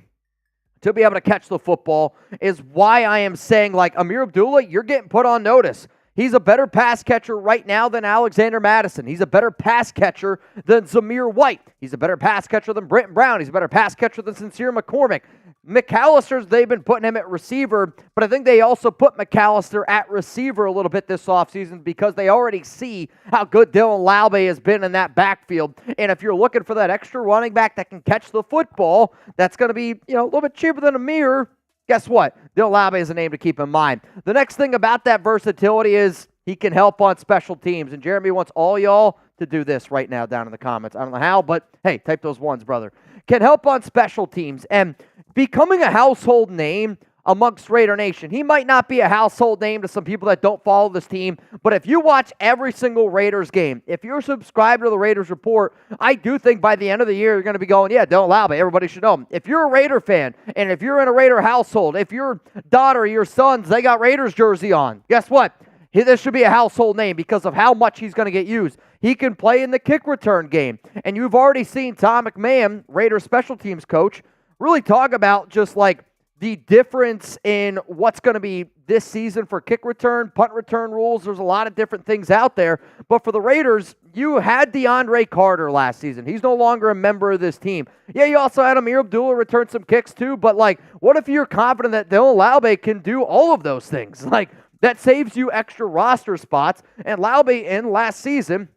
to be able to catch the football is why I am saying, like, Amir Abdullah, you're getting put on notice. He's a better pass catcher right now than Alexander Madison. He's a better pass catcher than Zamir White. He's a better pass catcher than Brenton Brown. He's a better pass catcher than Sincere McCormick. McAllister's, they've been putting him at receiver, but I think they also put McAllister at receiver a little bit this offseason because they already see how good Dylan Laube has been in that backfield. And if you're looking for that extra running back that can catch the football, that's going to be, a little bit cheaper than Amir. Guess what? Dylan Laube is a name to keep in mind. The next thing about that versatility is he can help on special teams. And Jeremy wants all y'all to do this right now down in the comments. I don't know how, but hey, type those ones, brother. Can help on special teams. And becoming a household name amongst Raider Nation. He might not be a household name to some people that don't follow this team, but if you watch every single Raiders game, if you're subscribed to the Raiders Report, I do think by the end of the year, you're going to be going, yeah, Dylan Laube, everybody should know him. If you're a Raider fan, and if you're in a Raider household, if your daughter, your sons, they got Raiders jersey on, guess what? This should be a household name because of how much he's going to get used. He can play in the kick return game, and you've already seen Tom McMahon, Raiders special teams coach, really talk about just like the difference in what's going to be this season for kick return, punt return rules. There's a lot of different things out there. But for the Raiders, you had DeAndre Carter last season. He's no longer a member of this team. Yeah, you also had Amir Abdullah return some kicks too. But, like, what if you're confident that Dylan Laube can do all of those things? Like, that saves you extra roster spots. And Laube in last season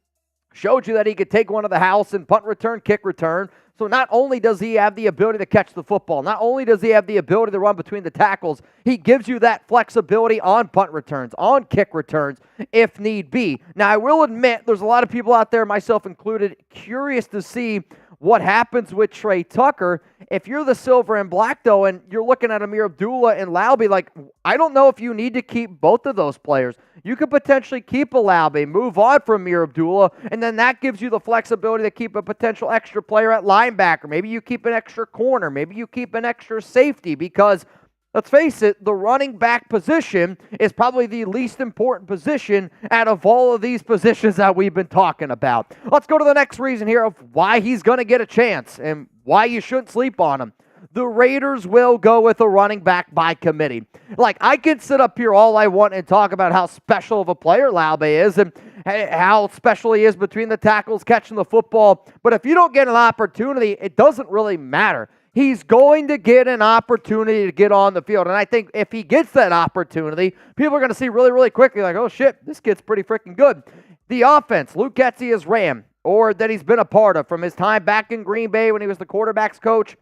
showed you that he could take one to the house and punt return, kick return. So not only does he have the ability to catch the football, not only does he have the ability to run between the tackles, he gives you that flexibility on punt returns, on kick returns, if need be. Now, I will admit, there's a lot of people out there, myself included, curious to see what happens with Trey Tucker. If you're the silver and black, though, and you're looking at Amir Abdullah and Laube, like, I don't know if you need to keep both of those players. You could potentially keep a Laube, move on from Amir Abdullah, and then that gives you the flexibility to keep a potential extra player at linebacker. Maybe you keep an extra corner. Maybe you keep an extra safety because, let's face it, the running back position is probably the least important position out of all of these positions that we've been talking about. Let's go to the next reason here of why he's going to get a chance and why you shouldn't sleep on him. The Raiders will go with a running back by committee. Like, I can sit up here all I want and talk about how special of a player Laube is and how special he is between the tackles, catching the football. But if you don't get an opportunity, it doesn't really matter. He's going to get an opportunity to get on the field. And I think if he gets that opportunity, people are going to see really, really quickly, like, oh, shit, this kid's pretty freaking good. The offense Luke Getsy has ran, or that he's been a part of from his time back in Green Bay when he was the quarterback's coach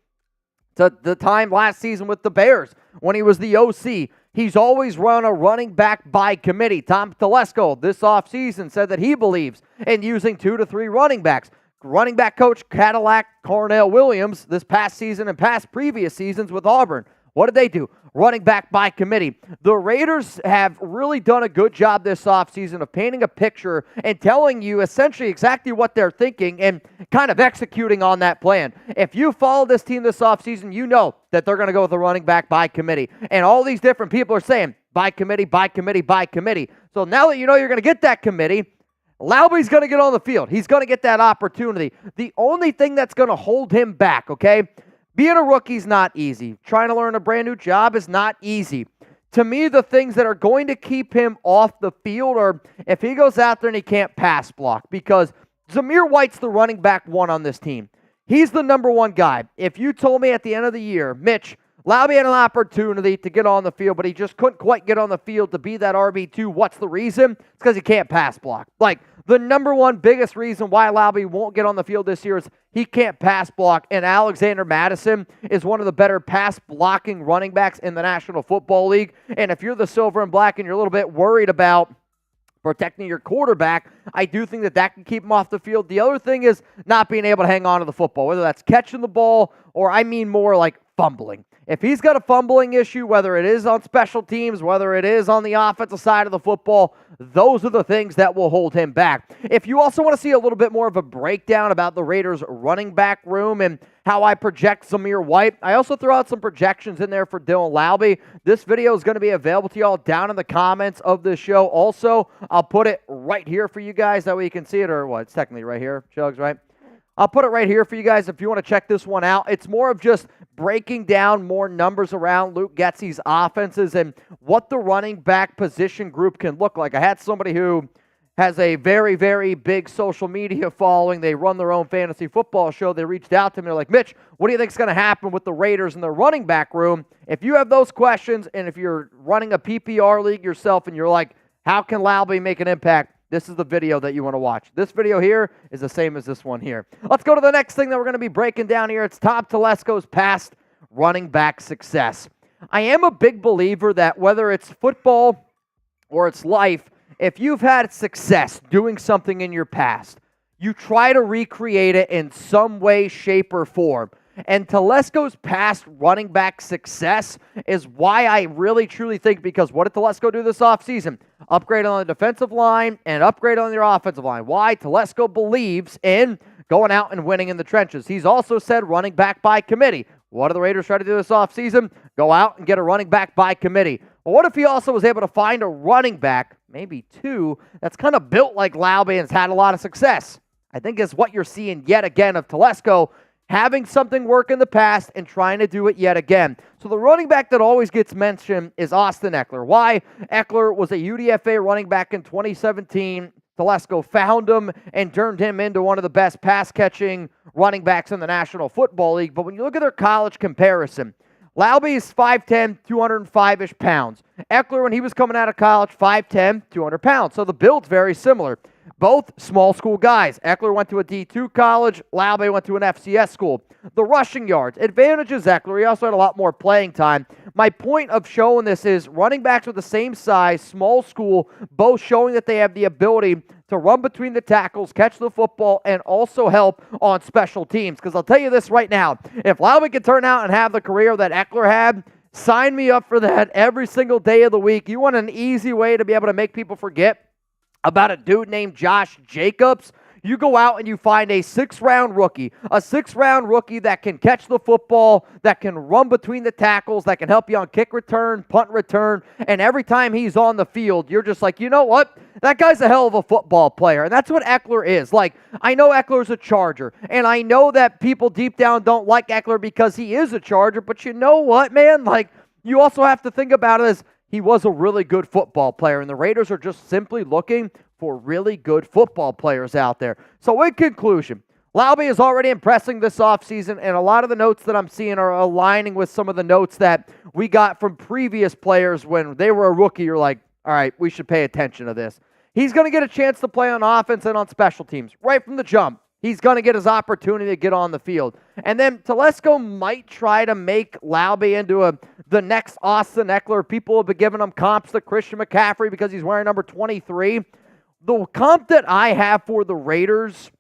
to the time last season with the Bears when he was the OC. He's always run a running back by committee. Tom Telesco this offseason said that he believes in using 2 to 3 running backs. Running back coach Cadillac Carnell Williams this past season and past previous seasons with Auburn. What did they do? Running back by committee. The Raiders have really done a good job this offseason of painting a picture and telling you essentially exactly what they're thinking and kind of executing on that plan. If you follow this team this offseason, you know that they're going to go with a running back by committee. And all these different people are saying, by committee, by committee, by committee. So now that you know you're going to get that committee, Laube's going to get on the field. He's going to get that opportunity. The only thing that's going to hold him back, okay? Being a rookie's not easy. Trying to learn a brand new job is not easy. To me, the things that are going to keep him off the field are if he goes out there and he can't pass block, because Zamir White's the running back one on this team. He's the number one guy. If you told me at the end of the year, Mitch, Laube had an opportunity to get on the field, but he just couldn't quite get on the field to be that RB2. What's the reason? It's because he can't pass block. Like, the number one biggest reason why Laube won't get on the field this year is he can't pass block, and Alexander Madison is one of the better pass-blocking running backs in the National Football League. And if you're the silver and black and you're a little bit worried about protecting your quarterback, I do think that that can keep him off the field. The other thing is not being able to hang on to the football, whether that's catching the ball or I mean more like fumbling. If he's got a fumbling issue, whether it is on special teams, whether it is on the offensive side of the football, those are the things that will hold him back. If you also want to see a little bit more of a breakdown about the Raiders' running back room and how I project Zamir White, I also throw out some projections in there for Dylan Laube. This video is going to be available to y'all down in the comments of the show. Also, I'll put it right here for you guys. That way you can see it, or what? It's technically right here, Chuggs, right? I'll put it right here for you guys if you want to check this one out. It's more of just breaking down more numbers around Luke Getsy's offenses and what the running back position group can look like. I had somebody who has a very, very big social media following. They run their own fantasy football show. They reached out to me. They're like, Mitch, what do you think is going to happen with the Raiders and their running back room? If you have those questions and if you're running a PPR league yourself and you're like, how can Laube make an impact? This is the video that you want to watch. This video here is the same as this one here. Let's go to the next thing that we're going to be breaking down here. It's Tom Telesco's past running back success. I am a big believer that whether it's football or it's life, if you've had success doing something in your past, you try to recreate it in some way, shape, or form. And Telesco's past running back success is why I really, truly think, because what did Telesco do this offseason? Upgrade on the defensive line and upgrade on their offensive line. Why? Telesco believes in going out and winning in the trenches. He's also said running back by committee. What do the Raiders try to do this offseason? Go out and get a running back by committee. Well, what if he also was able to find a running back, maybe two, that's kind of built like Laube and has had a lot of success? I think is what you're seeing yet again of Telesco having something work in the past and trying to do it yet again. So the running back that always gets mentioned is Austin Ekeler. Why? Ekeler was a UDFA running back in 2017. Telesco found him and turned him into one of the best pass-catching running backs in the National Football League. But when you look at their college comparison, Laube is 5'10", 205-ish pounds. Ekeler, when he was coming out of college, 5'10", 200 pounds. So the build's very similar. Both small school guys. Ekeler went to a D2 college. Laube went to an FCS school. The rushing yards. Advantages Ekeler. He also had a lot more playing time. My point of showing this is running backs with the same size, small school, both showing that they have the ability to run between the tackles, catch the football, and also help on special teams. Because I'll tell you this right now, if Laube can turn out and have the career that Ekeler had, sign me up for that every single day of the week. You want an easy way to be able to make people forget about a dude named Josh Jacobs? You go out and you find a 6th-round rookie, that can catch the football, that can run between the tackles, that can help you on kick return, punt return, and every time he's on the field, you're just like, you know what? That guy's a hell of a football player, and that's what Ekeler is. Like, I know Eckler's a Charger, and I know that people deep down don't like Ekeler because he is a Charger, but you know what, man? Like, you also have to think about it as he was a really good football player, and the Raiders are just simply looking for really good football players out there. So in conclusion, Laube is already impressing this offseason, and a lot of the notes that I'm seeing are aligning with some of the notes that we got from previous players when they were a rookie. You're like, all right, we should pay attention to this. He's going to get a chance to play on offense and on special teams right from the jump. He's going to get his opportunity to get on the field. And then Telesco might try to make Laube into the next Austin Ekeler. People have been giving him comps to Christian McCaffrey because he's wearing number 23. The comp that I have for the Raiders,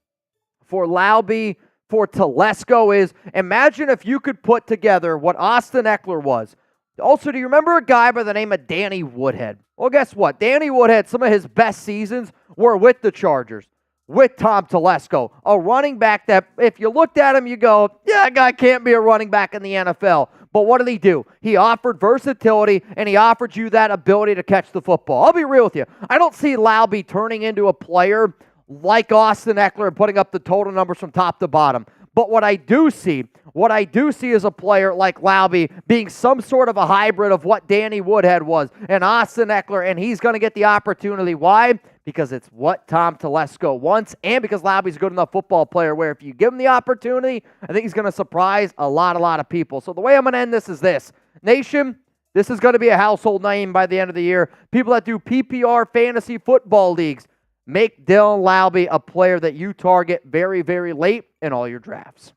for Laube, for Telesco is, imagine if you could put together what Austin Ekeler was. Also, do you remember a guy by the name of Danny Woodhead? Well, guess what? Danny Woodhead, some of his best seasons were with the Chargers, with Tom Telesco, a running back that if you looked at him, you go, yeah, that guy can't be a running back in the NFL. But what did he do? He offered versatility, and he offered you that ability to catch the football. I'll be real with you. I don't see Laube turning into a player like Austin Ekeler and putting up the total numbers from top to bottom. But what I do see is a player like Laube being some sort of a hybrid of what Danny Woodhead was and Austin Ekeler, and he's going to get the opportunity. Why? Because it's what Tom Telesco wants, and because Laube's a good enough football player where if you give him the opportunity, I think he's going to surprise a lot of people. So the way I'm going to end this is this. Nation, this is going to be a household name by the end of the year. People that do PPR fantasy football leagues, make Dylan Laube a player that you target very, very late in all your drafts.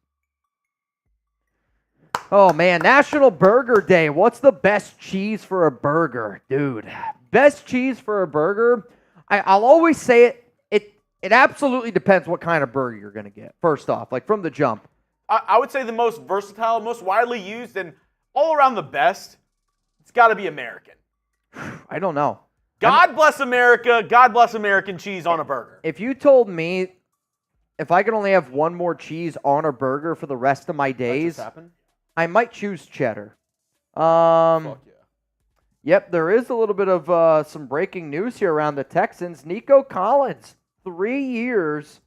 Oh, man, National Burger Day. What's the best cheese for a burger? Dude, best cheese for a burger? I'll always say it absolutely depends what kind of burger you're going to get, first off, like from the jump. I would say the most versatile, most widely used, and all around the best, it's got to be American. I don't know. God bless America. God bless American cheese on a burger. If you told me if I could only have one more cheese on a burger for the rest of my days, I might choose cheddar. Fuck yeah. Yep, there is a little bit of some breaking news here around the Texans. Nico Collins, 3 years,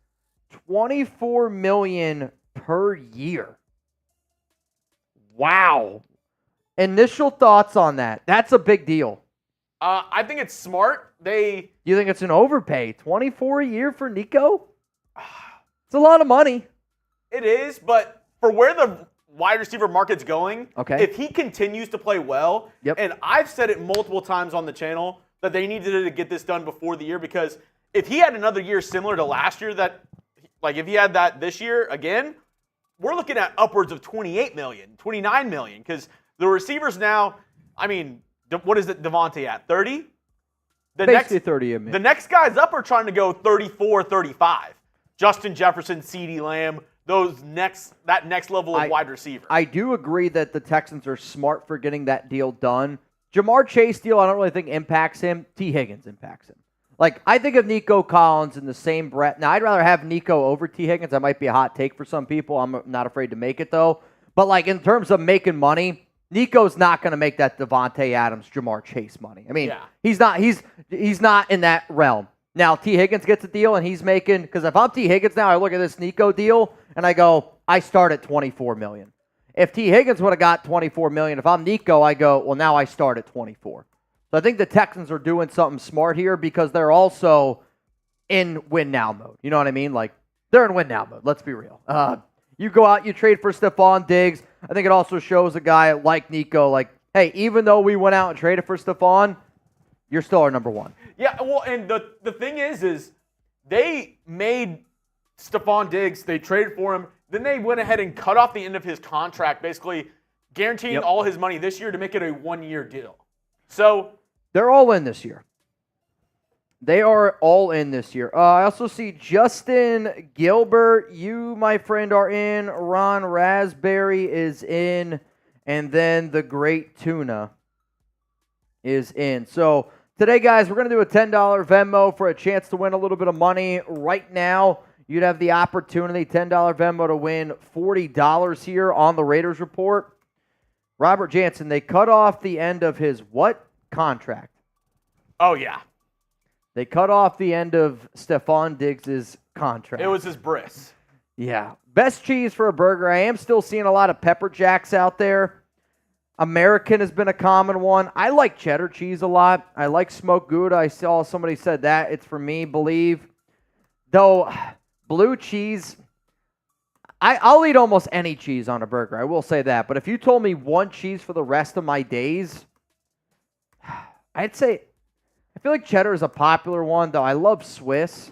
$24 million per year. Wow. Initial thoughts on that? That's a big deal. I think it's smart. You think it's an overpay? 24 a year for Nico? It's a lot of money. It is, but for where the wide receiver market's going, okay, if he continues to play well, and I've said it multiple times on the channel that they needed to get this done before the year, because if he had another year similar to last year, that like if he had that this year again, we're looking at upwards of 28 million, 29 million, because the receivers now, I mean, what is it, Devontae at 30? Basically 30 a minute. The next guys up are trying to go 34, 35. Justin Jefferson, CeeDee Lamb, that next level of wide receiver. I do agree that the Texans are smart for getting that deal done. Jamar Chase deal, I don't really think impacts him. T. Higgins impacts him. Like, I think of Nico Collins in the same breath. Now, I'd rather have Nico over T. Higgins. That might be a hot take for some people. I'm not afraid to make it, though. But, like, in terms of making money, Nico's not going to make that Devontae Adams, Jamar Chase money. I mean, he's not in that realm. Now, T. Higgins gets a deal, and he's making – because if I'm T. Higgins now, I look at this Nico deal, and I go, I start at $24 million. If T. Higgins would have got $24 million, if I'm Nico, I go, well, now I start at 24. So I think the Texans are doing something smart here because they're also in win-now mode. You know what I mean? Like, they're in win-now mode. Let's be real. You go out, you trade for Stephon Diggs. I think it also shows a guy like Nico, like, hey, even though we went out and traded for Stephon, you're still our number one. Yeah, well, and the thing is they made Stephon Diggs, they traded for him, then they went ahead and cut off the end of his contract, basically guaranteeing all his money this year to make it a one-year deal. So they're all in this year. They are all in this year. I also see Justin Gilbert, you, my friend, are in. Ron Raspberry is in. And then the Great Tuna is in. So today, guys, we're going to do a $10 Venmo for a chance to win a little bit of money. Right now, you'd have the opportunity, $10 Venmo, to win $40 here on the Raiders Report. Robert Jansen, they cut off the end of his what contract? Oh, yeah. They cut off the end of Stephon Diggs' contract. It was his bris. Yeah. Best cheese for a burger. I am still seeing a lot of pepper jacks out there. American has been a common one. I like cheddar cheese a lot. I like smoked Gouda. I saw somebody said that. It's for me, believe. Though, blue cheese, I'll eat almost any cheese on a burger. I will say that. But if you told me one cheese for the rest of my days, I'd say, I feel like cheddar is a popular one, though I love Swiss.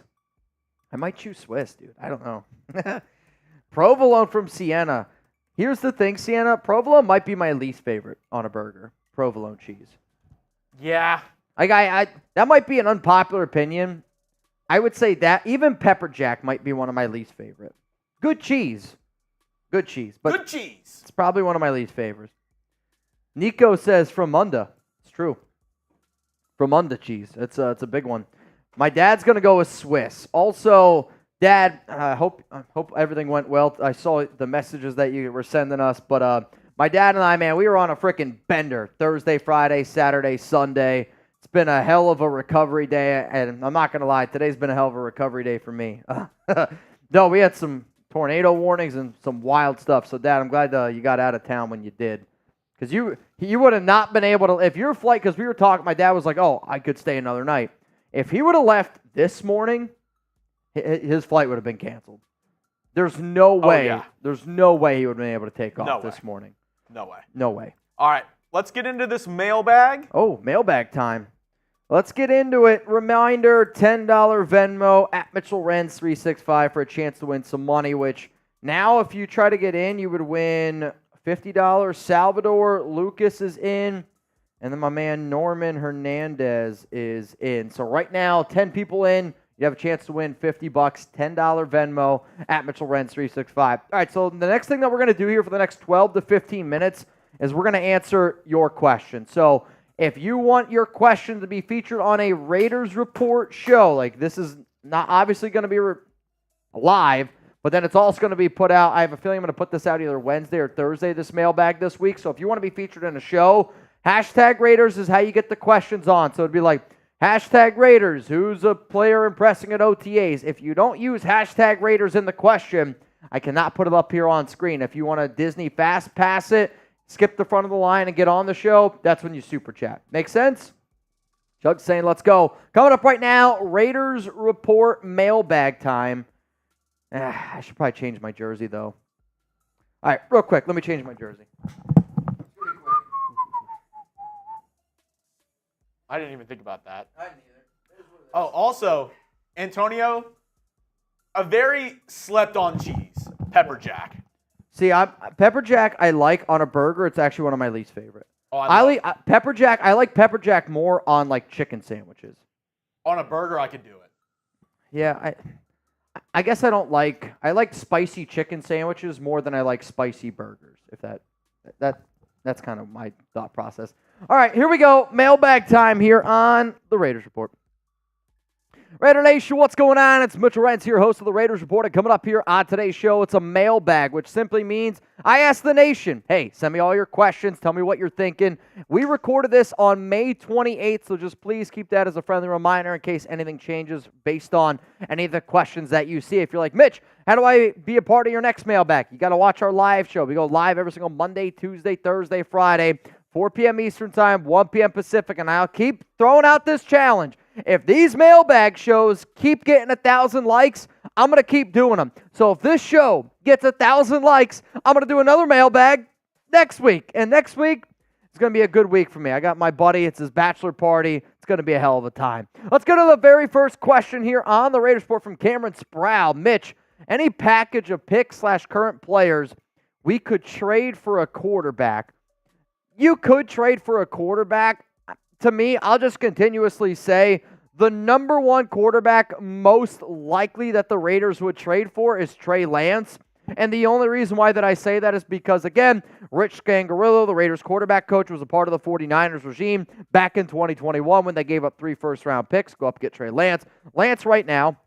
I might choose Swiss, dude. I don't know. Provolone from Sienna. Here's the thing, Sienna. Provolone might be my least favorite on a burger. Provolone cheese. Yeah. Like that might be an unpopular opinion. I would say that even pepper jack might be one of my least favorite. Good cheese. Good cheese. But good cheese. It's probably one of my least favorites. Nico says from Munda. It's true. From Munda cheese. It's a big one. My dad's going to go with Swiss. Also, Dad, I hope everything went well. I saw the messages that you were sending us, but my dad and I, man, we were on a freaking bender Thursday, Friday, Saturday, Sunday. It's been a hell of a recovery day, and I'm not going to lie, today's been a hell of a recovery day for me. No, we had some tornado warnings and some wild stuff. So, Dad, I'm glad you got out of town when you did. Because you would have not been able to, if your flight, because we were talking, my dad was like, oh, I could stay another night. If he would have left this morning, his flight would have been canceled. There's no way. Oh, yeah. There's no way he would have been able to take off this morning. No way. No way. All right, let's get into this mailbag. Oh, mailbag time. Let's get into it. Reminder, $10 Venmo at Mitchell Renz 365 for a chance to win some money, which now if you try to get in, you would win $50. Salvador Lucas is in, and then my man Norman Hernandez is in. So right now, 10 people in. You have a chance to win $50, $10 Venmo at Mitchell Renz 365. All right, so the next thing that we're going to do here for the next 12 to 15 minutes is we're going to answer your question. So if you want your question to be featured on a Raiders Report show, like this is not obviously going to be live, but then it's also going to be put out. I have a feeling I'm going to put this out either Wednesday or Thursday, this mailbag this week. So if you want to be featured in a show, hashtag Raiders is how you get the questions on. So it'd be like, hashtag Raiders, who's a player impressing at OTAs? If you don't use hashtag Raiders in the question, I cannot put it up here on screen. If you want to Disney Fast Pass it, skip the front of the line and get on the show, that's when you super chat. Make sense? Chug's saying let's go. Coming up right now, Raiders Report mailbag time. I should probably change my jersey, though. All right, real quick, let me change my jersey. I didn't even think about that. I didn't either. Oh, also, Antonio, a very slept-on cheese, pepper jack. See, pepper jack I like on a burger. It's actually one of my least favorite. Oh, pepper jack. I like pepper jack more on like chicken sandwiches. On a burger, I could do it. Yeah, I guess I like spicy chicken sandwiches more than I like spicy burgers. If that's kind of my thought process. All right, here we go. Mailbag time here on the Raiders Report. Raider Nation, what's going on? It's Mitchell Renz here, host of the Raiders Report. And coming up here on today's show, it's a mailbag, which simply means I ask the nation, hey, send me all your questions. Tell me what you're thinking. We recorded this on May 28th, so just please keep that as a friendly reminder in case anything changes based on any of the questions that you see. If you're like, Mitch, how do I be a part of your next mailbag? You got to watch our live show. We go live every single Monday, Tuesday, Thursday, Friday, 4 p.m. Eastern Time, 1 p.m. Pacific, and I'll keep throwing out this challenge. If these mailbag shows keep getting 1,000 likes, I'm going to keep doing them. So if this show gets 1,000 likes, I'm going to do another mailbag next week. And next week, it's going to be a good week for me. I got my buddy. It's his bachelor party. It's going to be a hell of a time. Let's go to the very first question here on the Raiders Report from Cameron Sproul. Mitch, any package of pick/current players we could trade for a quarterback? You could trade for a quarterback. To me, I'll just continuously say the number one quarterback most likely that the Raiders would trade for is Trey Lance. And the only reason why that I say that is because, again, Rich Scangarillo, the Raiders quarterback coach, was a part of the 49ers regime back in 2021 when they gave up 3 first-round picks. Go up and get Trey Lance. Lance right now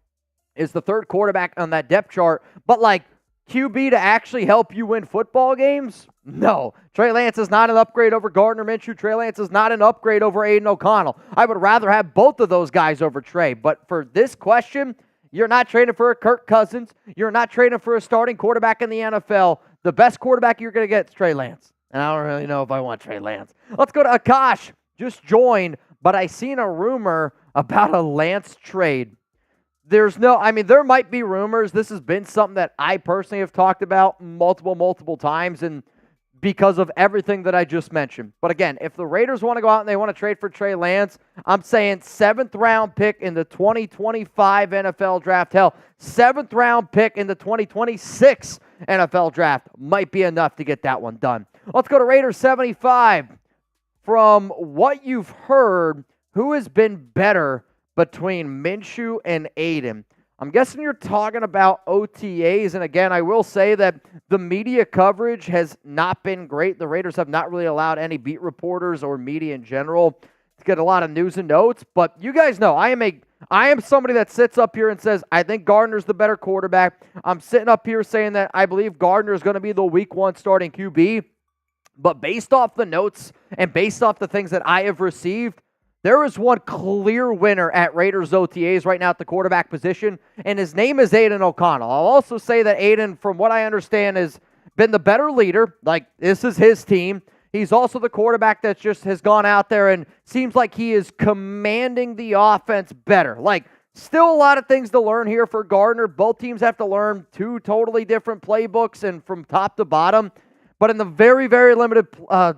is the third quarterback on that depth chart, but like QB to actually help you win football games? No. Trey Lance is not an upgrade over Gardner Minshew. Trey Lance is not an upgrade over Hayden O'Connell. I would rather have both of those guys over Trey. But for this question, you're not trading for a Kirk Cousins. You're not trading for a starting quarterback in the NFL. The best quarterback you're going to get is Trey Lance. And I don't really know if I want Trey Lance. Let's go to Akash. Just joined, but I seen a rumor about a Lance trade. There might be rumors. This has been something that I personally have talked about multiple times, and because of everything that I just mentioned. But again, if the Raiders want to go out and they want to trade for Trey Lance, I'm saying 7th round pick in the 2025 NFL draft. Hell, 7th round pick in the 2026 NFL draft might be enough to get that one done. Let's go to Raiders 75. From what you've heard, who has been better between Minshew and Hayden? I'm guessing you're talking about OTAs, and again, I will say that the media coverage has not been great. The Raiders have not really allowed any beat reporters or media in general to get a lot of news and notes, but you guys know I am somebody that sits up here and says, I think Gardner's the better quarterback. I'm sitting up here saying that I believe Gardner is going to be the week 1 starting QB, but based off the notes and based off the things that I have received, there is one clear winner at Raiders OTAs right now at the quarterback position, and his name is Hayden O'Connell. I'll also say that Hayden, from what I understand, has been the better leader. Like, this is his team. He's also the quarterback that just has gone out there and seems like he is commanding the offense better. Like, still a lot of things to learn here for Gardner. Both teams have to learn 2 totally different playbooks and from top to bottom. But in the very, very limited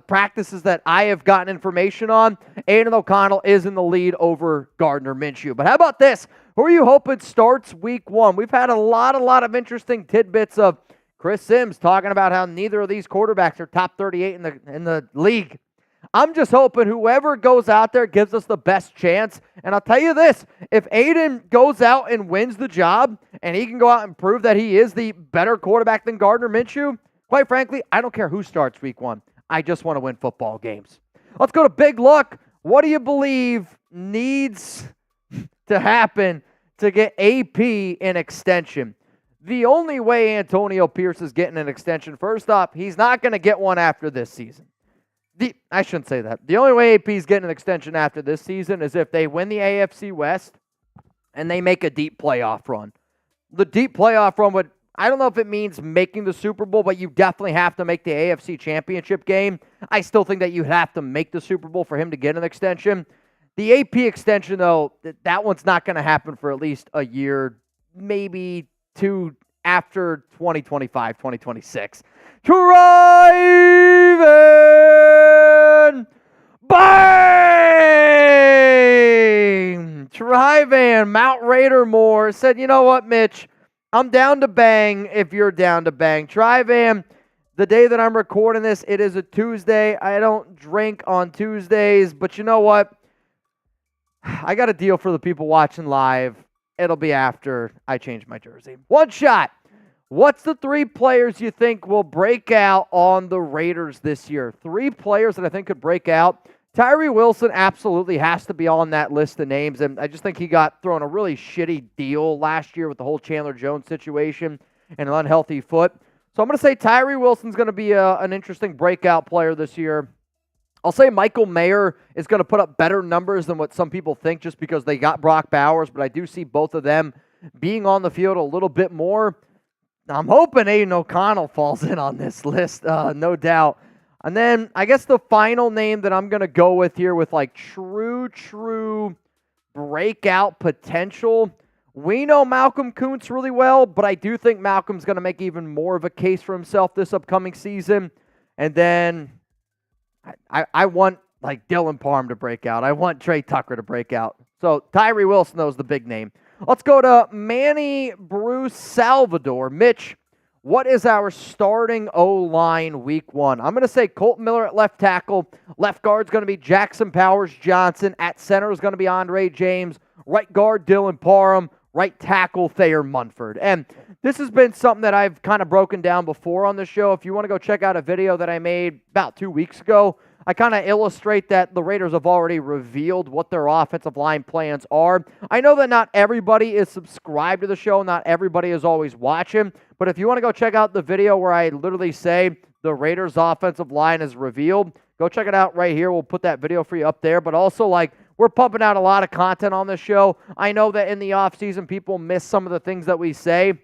practices that I have gotten information on, Hayden O'Connell is in the lead over Gardner Minshew. But how about this? Who are you hoping starts week 1? We've had a lot of interesting tidbits of Chris Sims talking about how neither of these quarterbacks are top 38 in the league. I'm just hoping whoever goes out there gives us the best chance. And I'll tell you this, if Hayden goes out and wins the job and he can go out and prove that he is the better quarterback than Gardner Minshew, quite frankly, I don't care who starts week 1. I just want to win football games. Let's go to Big Luck. What do you believe needs to happen to get AP an extension? The only way Antonio Pierce is getting an extension, first off, he's not going to get one after this season. I shouldn't say that. The only way AP is getting an extension after this season is if they win the AFC West and they make a deep playoff run. The deep playoff run would, I don't know if it means making the Super Bowl, but you definitely have to make the AFC Championship game. I still think that you have to make the Super Bowl for him to get an extension. The AP extension, though, that one's not going to happen for at least a year, maybe 2 after 2025, 2026. Tryvan! Bang! Tryvan, Mount Raider Moore, said, you know what, Mitch? I'm down to bang if you're down to bang. Tryvan, the day that I'm recording this, it is a Tuesday. I don't drink on Tuesdays, but you know what? I got a deal for the people watching live. It'll be after I change my jersey. One shot. What's the 3 players you think will break out on the Raiders this year? 3 players that I think could break out. Tyree Wilson absolutely has to be on that list of names, and I just think he got thrown a really shitty deal last year with the whole Chandler Jones situation and an unhealthy foot. So I'm going to say Tyree Wilson's going to be an interesting breakout player this year. I'll say Michael Mayer is going to put up better numbers than what some people think just because they got Brock Bowers, but I do see both of them being on the field a little bit more. I'm hoping Aiden O'Connell falls in on this list, no doubt. And then I guess the final name that I'm going to go with here with like true breakout potential. We know Malcolm Kuntz really well, but I do think Malcolm's going to make even more of a case for himself this upcoming season. And then I want like Dylan Parham to break out. I want Trey Tucker to break out. So Tyree Wilson, though, is the big name. Let's go to Manny Bruce Salvador. Mitch, what is our starting O-line week 1? I'm going to say Colton Miller at left tackle. Left guard is going to be Jackson Powers Johnson. At center is going to be Andre James. Right guard, Dylan Parham. Right tackle, Thayer Munford. And this has been something that I've kind of broken down before on the show. If you want to go check out a video that I made about 2 weeks ago, I kind of illustrate that the Raiders have already revealed what their offensive line plans are. I know that not everybody is subscribed to the show. Not everybody is always watching. But if you want to go check out the video where I literally say the Raiders offensive line is revealed, go check it out right here. We'll put that video for you up there. But also, like, we're pumping out a lot of content on this show. I know that in the offseason, people miss some of the things that we say.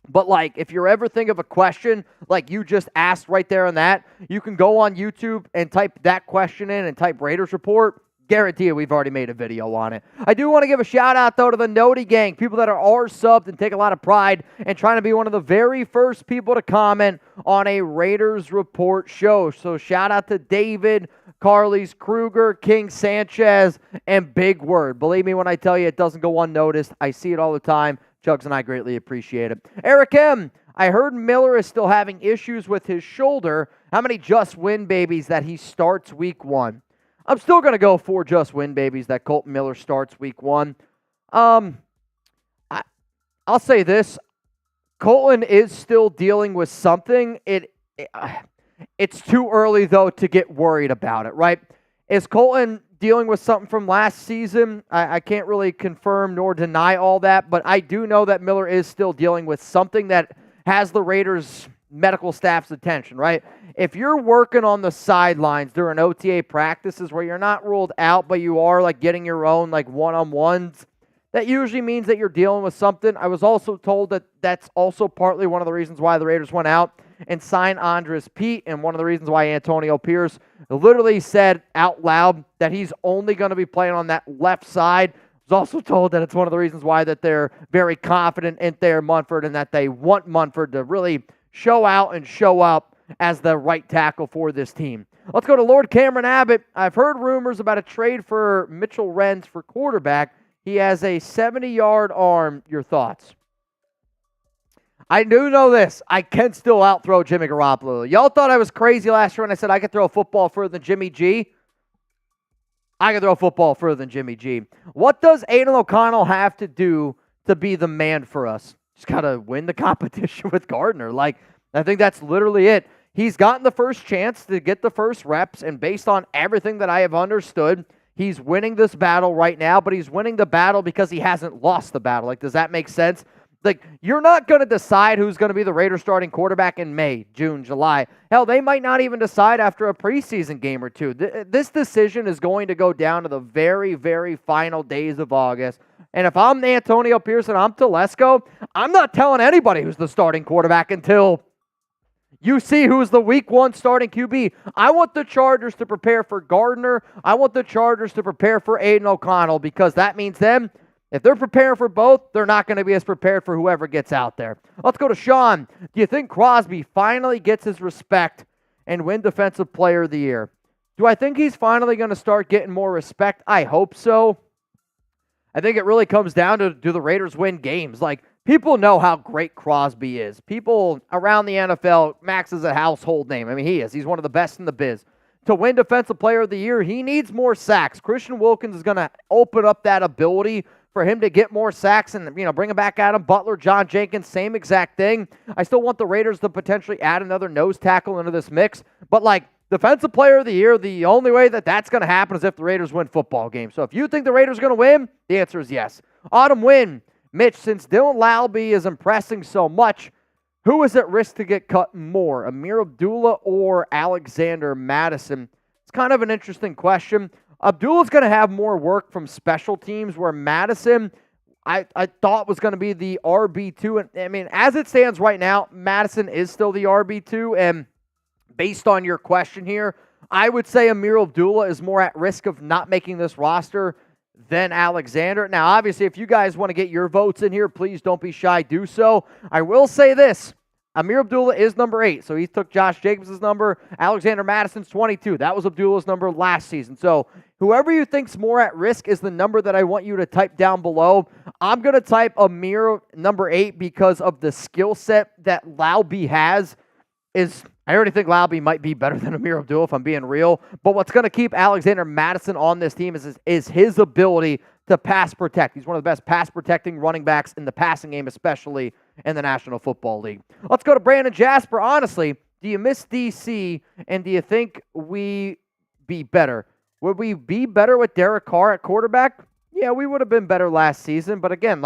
But, like, if you ever think of a question like you just asked right there on that, you can go on YouTube and type that question in and type Raiders Report. Guarantee you we've already made a video on it. I do want to give a shout-out, though, to the Noti Gang, people that are R-subbed and take a lot of pride in trying to be one of the very first people to comment on a Raiders Report show. So, shout-out to David, Carly's Kruger, King Sanchez, and Big Word. Believe me when I tell you it doesn't go unnoticed. I see it all the time. Chuggs and I greatly appreciate it. Eric M., I heard Miller is still having issues with his shoulder. How many just win babies that he starts week 1? I'm still going to go for just win babies that Colton Miller starts week 1. I'll say this. Colton is still dealing with something. It's too early, though, to get worried about it, right? Is Colton dealing with something from last season? I can't really confirm nor deny all that, but I do know that Miller is still dealing with something that has the Raiders' medical staff's attention, right? If you're working on the sidelines during OTA practices where you're not ruled out, but you are like getting your own like one-on-ones, that usually means that you're dealing with something. I was also told that that's also partly one of the reasons why the Raiders went out and signed Andres Pete, and one of the reasons why Antonio Pierce literally said out loud that he's only going to be playing on that left side. I was also told that it's one of the reasons why that they're very confident in Thayer Munford and that they want Munford to really show out and show up as the right tackle for this team. Let's go to Lord Cameron Abbott. I've heard rumors about a trade for Mitchell Renz for quarterback. He has a 70-yard arm. Your thoughts? I do know this. I can still outthrow Jimmy Garoppolo. Y'all thought I was crazy last year when I said I could throw a football further than Jimmy G. I can throw a football further than Jimmy G. What does Aiden O'Connell have to do to be the man for us? Just got to win the competition with Gardner. Like, I think that's literally it. He's gotten the first chance to get the first reps, and based on everything that I have understood, he's winning this battle right now, but he's winning the battle because he hasn't lost the battle. Like, does that make sense? Like, you're not going to decide who's going to be the Raiders starting quarterback in May, June, July. Hell, they might not even decide after a preseason game or two. This decision is going to go down to the very, very final days of August. And if I'm Antonio Pierce and I'm Telesco, I'm not telling anybody who's the starting quarterback until you see who's the week 1 starting QB. I want the Chargers to prepare for Gardner. I want the Chargers to prepare for Aiden O'Connell because that means them. If they're preparing for both, they're not going to be as prepared for whoever gets out there. Let's go to Sean. Do you think Crosby finally gets his respect and win Defensive Player of the Year? Do I think he's finally going to start getting more respect? I hope so. I think it really comes down to, do the Raiders win games? Like, people know how great Crosby is. People around the NFL, Max is a household name. I mean, he is. He's one of the best in the biz. To win Defensive Player of the Year, he needs more sacks. Christian Wilkins is going to open up that ability for him to get more sacks and, bring him back Adam Butler, John Jenkins, same exact thing. I still want the Raiders to potentially add another nose tackle into this mix. But, Defensive Player of the Year, the only way that that's going to happen is if the Raiders win football games. So if you think the Raiders are going to win, the answer is yes. Autumn win. Mitch, since Dylan Laube is impressing so much, who is at risk to get cut more, Amir Abdullah or Alexander Madison? It's kind of an interesting question. Abdullah's going to have more work from special teams, where Madison, I thought was going to be the RB2. And I mean, as it stands right now, Madison is still the RB2. And based on your question here, I would say Amir Abdullah is more at risk of not making this roster than Alexander. Now, obviously, if you guys want to get your votes in here, please don't be shy, do so. I will say this. Amir Abdullah is number 8, so he took Josh Jacobs' number. Alexander Madison's 22. That was Abdullah's number last season. So whoever you think's more at risk is the number that I want you to type down below. I'm going to type Amir number 8 because of the skill set that Laube has. I already think Laube might be better than Amir Abdullah, if I'm being real. But what's going to keep Alexander Madison on this team is his ability to pass protect. He's one of the best pass protecting running backs in the passing game, especially in the National Football League. Let's go to Brandon Jasper. Honestly, do you miss DC, and do you think we be better? Would we be better with Derek Carr at quarterback? Yeah, we would have been better last season. But again,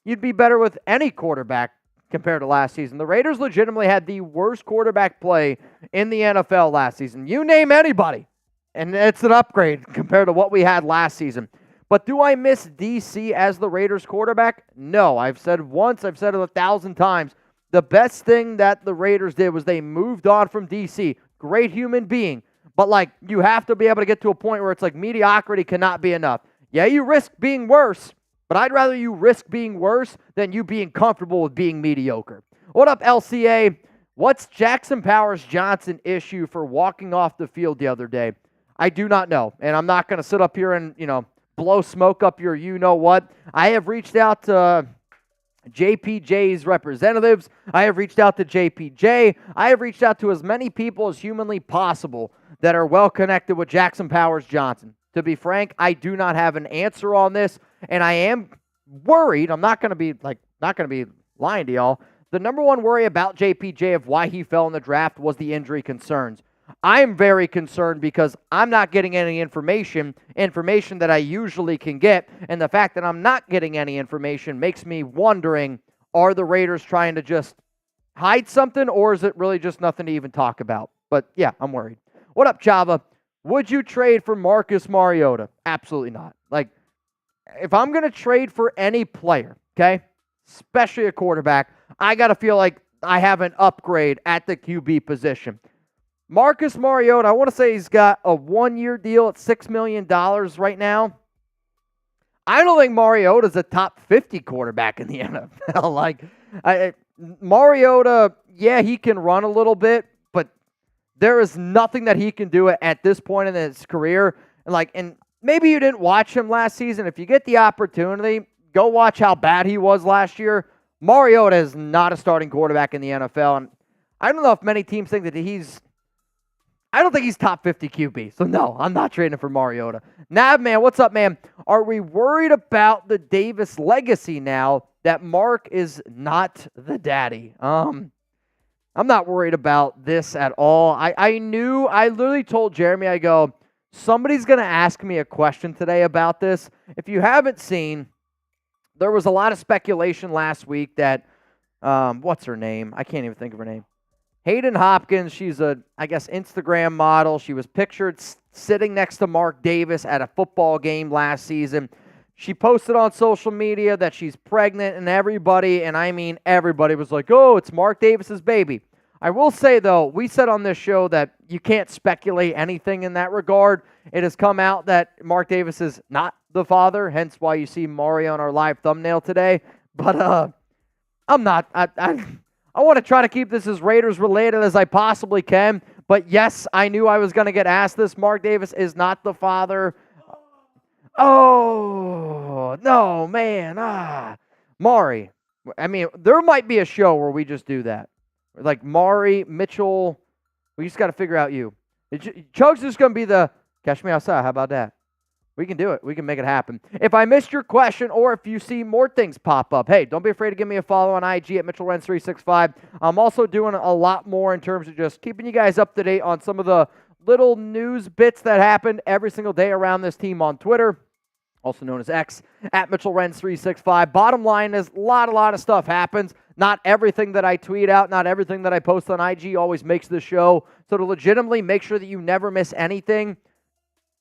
you'd be better with any quarterback compared to last season. The Raiders legitimately had the worst quarterback play in the NFL last season. You name anybody, and it's an upgrade compared to what we had last season. But do I miss DC as the Raiders quarterback? No. I've said once, I've said it 1,000 times. The best thing that the Raiders did was they moved on from DC. Great human being. But you have to be able to get to a point where it's mediocrity cannot be enough. Yeah, you risk being worse, but I'd rather you risk being worse than you being comfortable with being mediocre. What up, LCA? What's Jackson Powers-Johnson issue for walking off the field the other day? I do not know, and I'm not going to sit up here and, blow smoke up your you-know-what. I have reached out to JPJ's representatives. I have reached out to JPJ. I have reached out to as many people as humanly possible that are well connected with Jackson Powers-Johnson. To be frank, I do not have an answer on this, and I am worried. I'm not going to be lying to y'all. The number one worry about JPJ of why he fell in the draft was the injury concerns. I am very concerned because I'm not getting any information that I usually can get, and the fact that I'm not getting any information makes me wondering, are the Raiders trying to just hide something, or is it really just nothing to even talk about? But yeah, I'm worried. What up, Chava? Would you trade for Marcus Mariota? Absolutely not. If I'm going to trade for any player, okay, especially a quarterback, I got to feel like I have an upgrade at the QB position. Marcus Mariota, I want to say he's got a 1-year deal at $6 million right now. I don't think Mariota's a top 50 quarterback in the NFL. Mariota, yeah, he can run a little bit, but there is nothing that he can do at this point in his career. And maybe you didn't watch him last season. If you get the opportunity, go watch how bad he was last year. Mariota is not a starting quarterback in the NFL, and I don't know if many teams think that I don't think he's top 50 QB. So no, I'm not trading for Mariota. Nav, man, what's up, man? Are we worried about the Davis legacy now that Mark is not the daddy? I'm not worried about this at all. I literally told Jeremy, I go, somebody's going to ask me a question today about this. If you haven't seen, there was a lot of speculation last week that, what's her name? I can't even think of her name. Hayden Hopkins, she's Instagram model. She was pictured sitting next to Mark Davis at a football game last season. She posted on social media that she's pregnant, and everybody, and I mean everybody, was like, oh, it's Mark Davis's baby. I will say, though, we said on this show that you can't speculate anything in that regard. It has come out that Mark Davis is not the father, hence why you see Mario on our live thumbnail today. But I'm not. I want to try to keep this as Raiders related as I possibly can. But yes, I knew I was going to get asked this. Mark Davis is not the father. Oh, no, man. Mari. I mean, there might be a show where we just do that. Like Mari, Mitchell. We just got to figure out you. Chuggs is going to be the catch me outside. How about that? We can do it. We can make it happen. If I missed your question or if you see more things pop up, hey, don't be afraid to give me a follow on IG at Mitchell Renz 365. I'm also doing a lot more in terms of just keeping you guys up to date on some of the little news bits that happen every single day around this team on Twitter, also known as X, at Mitchell Renz 365. Bottom line is a lot of stuff happens. Not everything that I tweet out, not everything that I post on IG always makes the show. So to legitimately make sure that you never miss anything,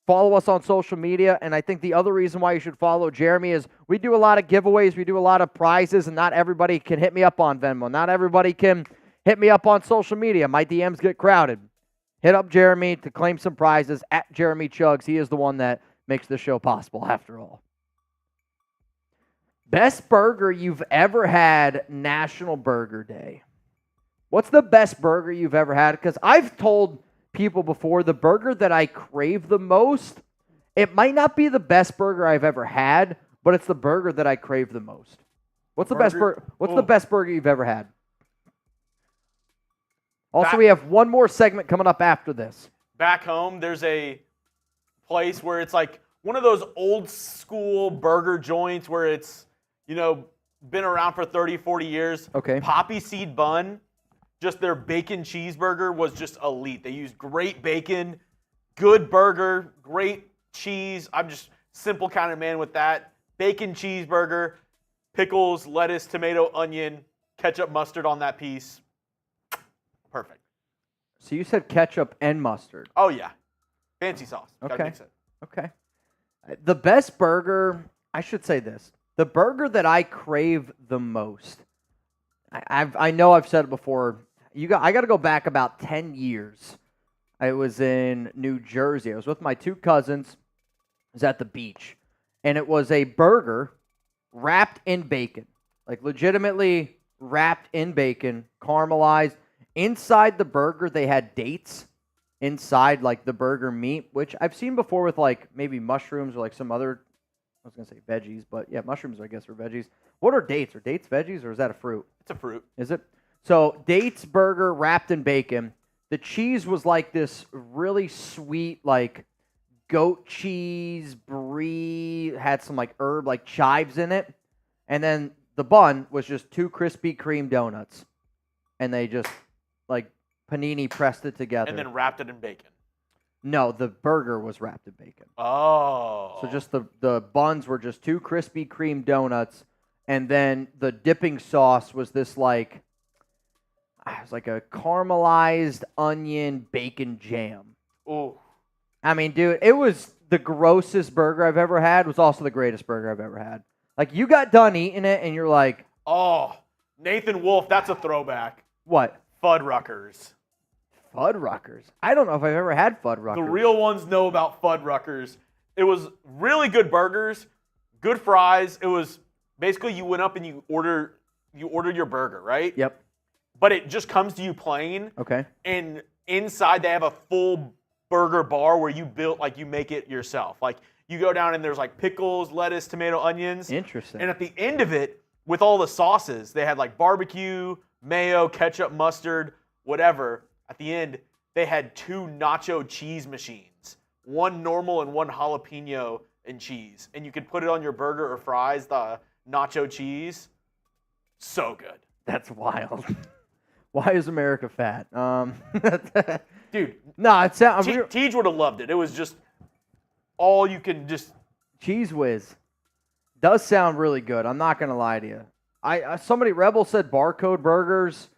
follow us on social media. And I think the other reason why you should follow Jeremy is we do a lot of giveaways, we do a lot of prizes, and not everybody can hit me up on Venmo. Not everybody can hit me up on social media. My DMs get crowded. Hit up Jeremy to claim some prizes at Jeremy Chuggs. He is the one that makes the show possible, after all. Best burger you've ever had National Burger Day. What's the best burger you've ever had? Because I've told people before, the burger that I crave the most, it might not be the best burger I've ever had, but it's the burger that I crave the most. What's the best burger? What's the best burger you've ever had? Also, we have one more segment coming up after this. Back home, there's a place where it's like one of those old school burger joints where it's, been around for 30, 40 years. Okay. Poppy seed bun, just their bacon cheeseburger was just elite. They used great bacon, good burger, great cheese. I'm just simple kind of man with that. Bacon cheeseburger, pickles, lettuce, tomato, onion, ketchup, mustard on that piece. Perfect. So you said ketchup and mustard. Oh, yeah. Fancy sauce. Gotta mix it. Okay. The best burger, I should say this. The burger that I crave the most, I know I've said it before. I got to go back about 10 years. I was in New Jersey. I was with my two cousins. I was at the beach. And it was a burger wrapped in bacon. Like legitimately wrapped in bacon, caramelized. Inside the burger, they had dates inside like the burger meat, which I've seen before with like maybe mushrooms or like some other, I was going to say veggies, but yeah, mushrooms I guess are veggies. What are dates? Are dates veggies or is that a fruit? It's a fruit. Is it? So dates burger wrapped in bacon. The cheese was like this really sweet like goat cheese, brie, had some like herb like chives in it. And then the bun was just two Krispy Kreme donuts. And they just like panini pressed it together. And then wrapped it in bacon. No, the burger was wrapped in bacon. Oh. So just the buns were just two Krispy Kreme donuts, and then the dipping sauce was this like, it was like a caramelized onion bacon jam. Ooh. I mean, dude, it was the grossest burger I've ever had. It was also the greatest burger I've ever had. Like, you got done eating it, and you're like... Oh, Nathan Wolf, that's a throwback. What? Fuddruckers. Fuddruckers? I don't know if I've ever had Fuddruckers. The real ones know about Fuddruckers. It was really good burgers, good fries. It was basically you went up and you ordered your burger, right? Yep. But it just comes to you plain. Okay. And inside they have a full burger bar where you make it yourself. Like you go down and there's like pickles, lettuce, tomato, onions. Interesting. And at the end of it, with all the sauces, they had like barbecue, mayo, ketchup, mustard, whatever. At the end, they had two nacho cheese machines. One normal and one jalapeno and cheese. And you could put it on your burger or fries, the nacho cheese. So good. That's wild. Why is America fat? Dude. No, it sounds... Tej would have loved it. It was just all you can just... Cheese Whiz. Does sound really good. I'm not going to lie to you. Rebel said Barcode Burgers.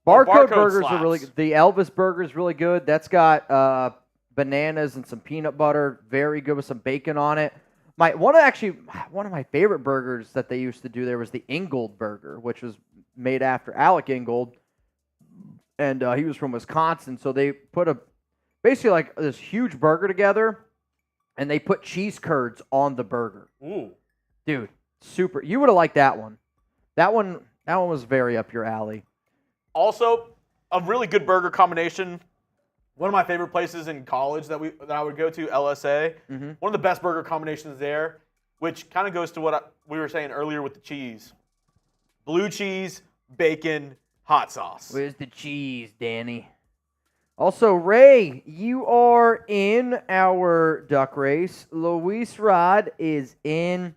Barcode Burgers slaps. are really good. The Elvis Burger is really good. That's got bananas and some peanut butter. Very good with some bacon on it. One of my favorite burgers that they used to do there was the Ingold Burger, which was made after Alec Ingold. And he was from Wisconsin. So they put basically like this huge burger together, and they put cheese curds on the burger. Ooh. Dude, super. You would have liked that one. That one was very up your alley. Also, a really good burger combination. One of my favorite places in college that I would go to, LSA. Mm-hmm. One of the best burger combinations there, which kind of goes to what we were saying earlier with the cheese. Blue cheese, bacon, hot sauce. Where's the cheese, Danny? Also, Ray, you are in our duck race. Luis Rod is in.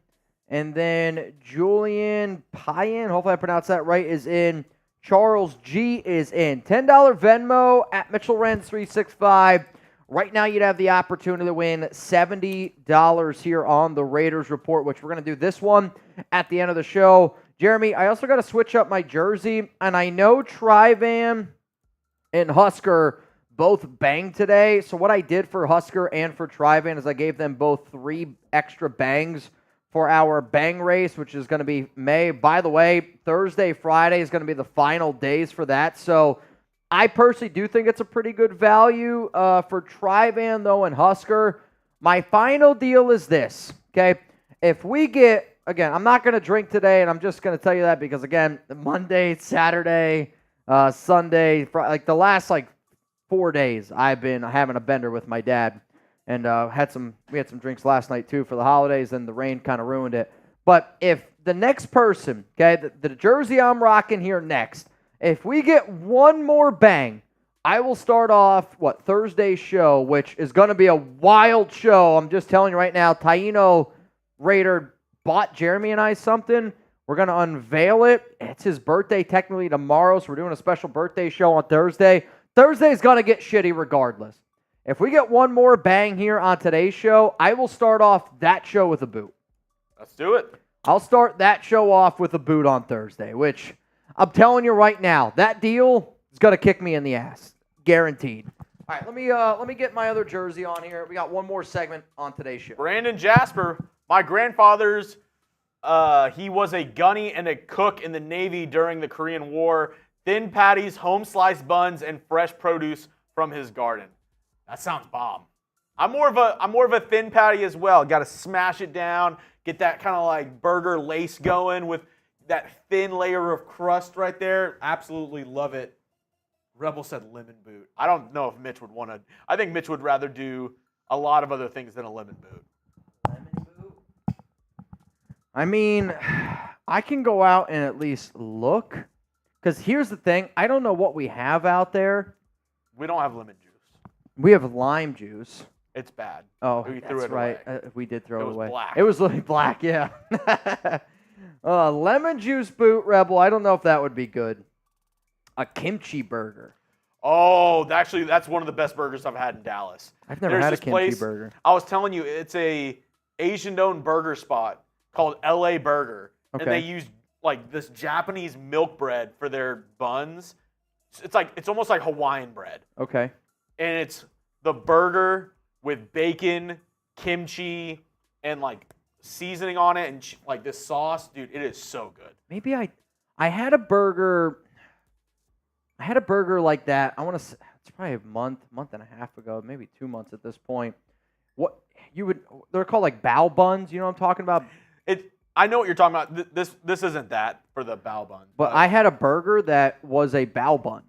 And then Julian Payan, hopefully I pronounced that right, is in. Charles G is in. $10 Venmo at Mitchell Renz 365. Right now, you'd have the opportunity to win $70 here on the Raiders Report, which we're going to do this one at the end of the show. Jeremy, I also got to switch up my jersey, and I know Trivan and Husker both banged today. So what I did for Husker and for Trivan is I gave them both 3 extra bangs for our bang race, which is going to be May. By the way, Thursday, Friday is going to be the final days for that. So I personally do think it's a pretty good value for Trivan, though, and Husker. My final deal is this, okay? If we get, again, I'm not going to drink today, and I'm just going to tell you that because, again, Monday, Saturday, Sunday, like the last, 4 days, I've been having a bender with my dad. And we had some drinks last night, too, for the holidays, and the rain kind of ruined it. But if the next person, okay, the jersey I'm rocking here next, if we get one more bang, I will start off, Thursday's show, which is going to be a wild show. I'm just telling you right now, Taino Raider bought Jeremy and I something. We're going to unveil it. It's his birthday technically tomorrow, so we're doing a special birthday show on Thursday. Thursday's going to get shitty regardless. If we get one more bang here on today's show, I will start off that show with a boot. Let's do it. I'll start that show off with a boot on Thursday, which I'm telling you right now, that deal is going to kick me in the ass. Guaranteed. All right, let me get my other jersey on here. We got one more segment on today's show. Brandon Jasper, my grandfather's, he was a gunny and a cook in the Navy during the Korean War. Thin patties, home sliced buns, and fresh produce from his garden. That sounds bomb. I'm more of a thin patty as well. Got to smash it down, get that kind of like burger lace going with that thin layer of crust right there. Absolutely love it. Rebel said lemon boot. I don't know if Mitch would want to. I think Mitch would rather do a lot of other things than a lemon boot. Lemon boot? I mean, I can go out and at least look. Because here's the thing. I don't know what we have out there. We don't have lemon juice. We have lime juice. It's bad. Oh, we that's threw it right. away. We did throw it away. It was black. It was literally black, yeah. Lemon juice boot, Rebel. I don't know if that would be good. A kimchi burger. Oh, actually, that's one of the best burgers I've had in Dallas. I've never had a kimchi burger. I was telling you, it's a Asian-owned burger spot called LA Burger. Okay. And they use like this Japanese milk bread for their buns. It's almost like Hawaiian bread. Okay. And it's the burger with bacon, kimchi, and like seasoning on it, and like this sauce, dude. It is so good. Maybe I had a burger. I had a burger like that. I want to. It's probably a month and a half ago, maybe 2 months at this point. What you would? They're called like bao buns. You know what I'm talking about? I know what you're talking about. This isn't that for the bao bun. But I had a burger that was a bao bun,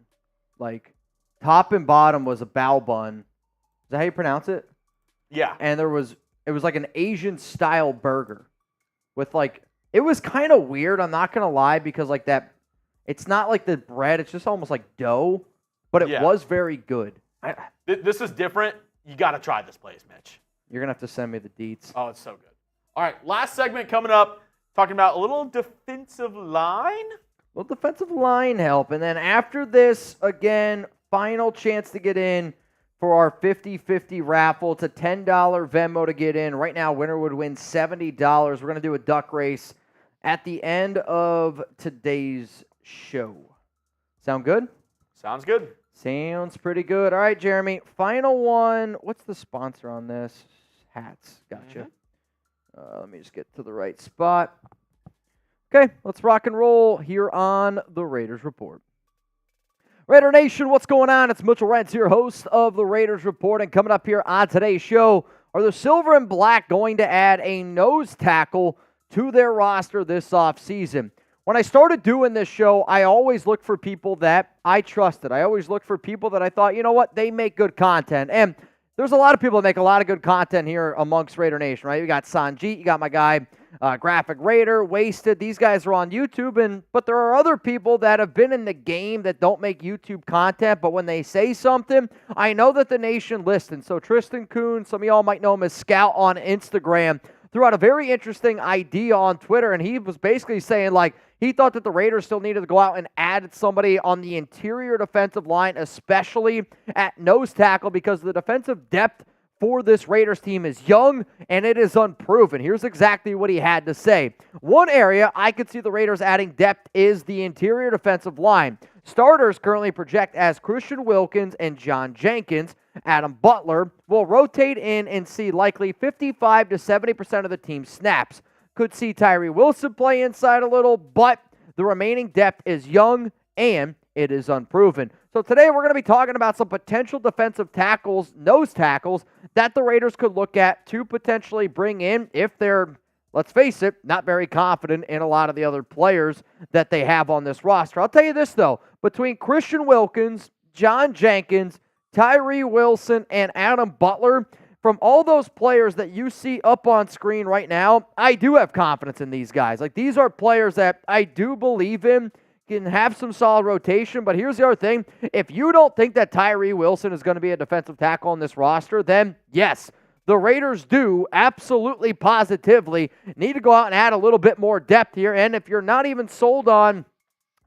like top and bottom was a bao bun. Is that how you pronounce it? Yeah. And it was like an Asian style burger with like, it was kind of weird. I'm not going to lie, because like that, it's not like the bread. It's just almost like dough, but it was very good. This is different. You got to try this place, Mitch. You're going to have to send me the deets. Oh, it's so good. All right. Last segment coming up, talking about a little defensive line. A little defensive line help. And then after this, again, final chance to get in for our 50-50 raffle. It's a $10 Venmo to get in. Right now, winner would win $70. We're going to do a duck race at the end of today's show. Sound good? Sounds good. Sounds pretty good. All right, Jeremy. Final one. What's the sponsor on this? Hats. Gotcha. Let me just get to the right spot. Okay, let's rock and roll here on the Raiders Report. Raider Nation, what's going on? It's Mitchell Renz here, host of the Raiders Report. And coming up here on today's show, are the Silver and Black going to add a nose tackle to their roster this offseason? When I started doing this show, I always looked for people that I trusted. I always looked for people that I thought, you know what, they make good content. And there's a lot of people that make a lot of good content here amongst Raider Nation, right? You got Sanjeet, you got my guy, Graphic Raider, Wasted. These guys are on YouTube, but there are other people that have been in the game that don't make YouTube content, but when they say something, I know that the nation listens. So Tristan Kuhn, some of y'all might know him as Scout on Instagram. threw out a very interesting idea on Twitter, and he was basically saying, like, he thought that the Raiders still needed to go out and add somebody on the interior defensive line, especially at nose tackle, because the defensive depth for this Raiders team is young, and it is unproven. Here's exactly what he had to say. One area I could see the Raiders adding depth is the interior defensive line. Starters currently project as Christian Wilkins and John Jenkins. Adam Butler will rotate in and see likely 55 to 70% of the team's snaps. Could see Tyree Wilson play inside a little, but the remaining depth is young and it is unproven. So today we're going to be talking about some potential defensive tackles, nose tackles, that the Raiders could look at to potentially bring in if they're, let's face it, not very confident in a lot of the other players that they have on this roster. I'll tell you this, though. Between Christian Wilkins, John Jenkins, Tyree Wilson, and Adam Butler, from all those players that you see up on screen right now, I do have confidence in these guys. Like, these are players that I do believe in, can have some solid rotation, but here's the other thing. If you don't think that Tyree Wilson is going to be a defensive tackle on this roster, then yes, the Raiders do absolutely positively need to go out and add a little bit more depth here. And if you're not even sold on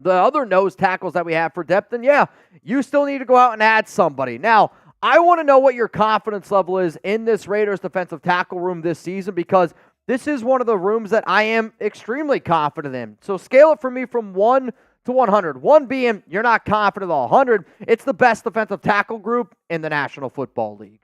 the other nose tackles that we have for depth, then yeah, you still need to go out and add somebody. Now, I want to know what your confidence level is in this Raiders defensive tackle room this season, because this is one of the rooms that I am extremely confident in. So scale it for me from 1 to 100. 1 being you're not confident at all. 100, it's the best defensive tackle group in the National Football League.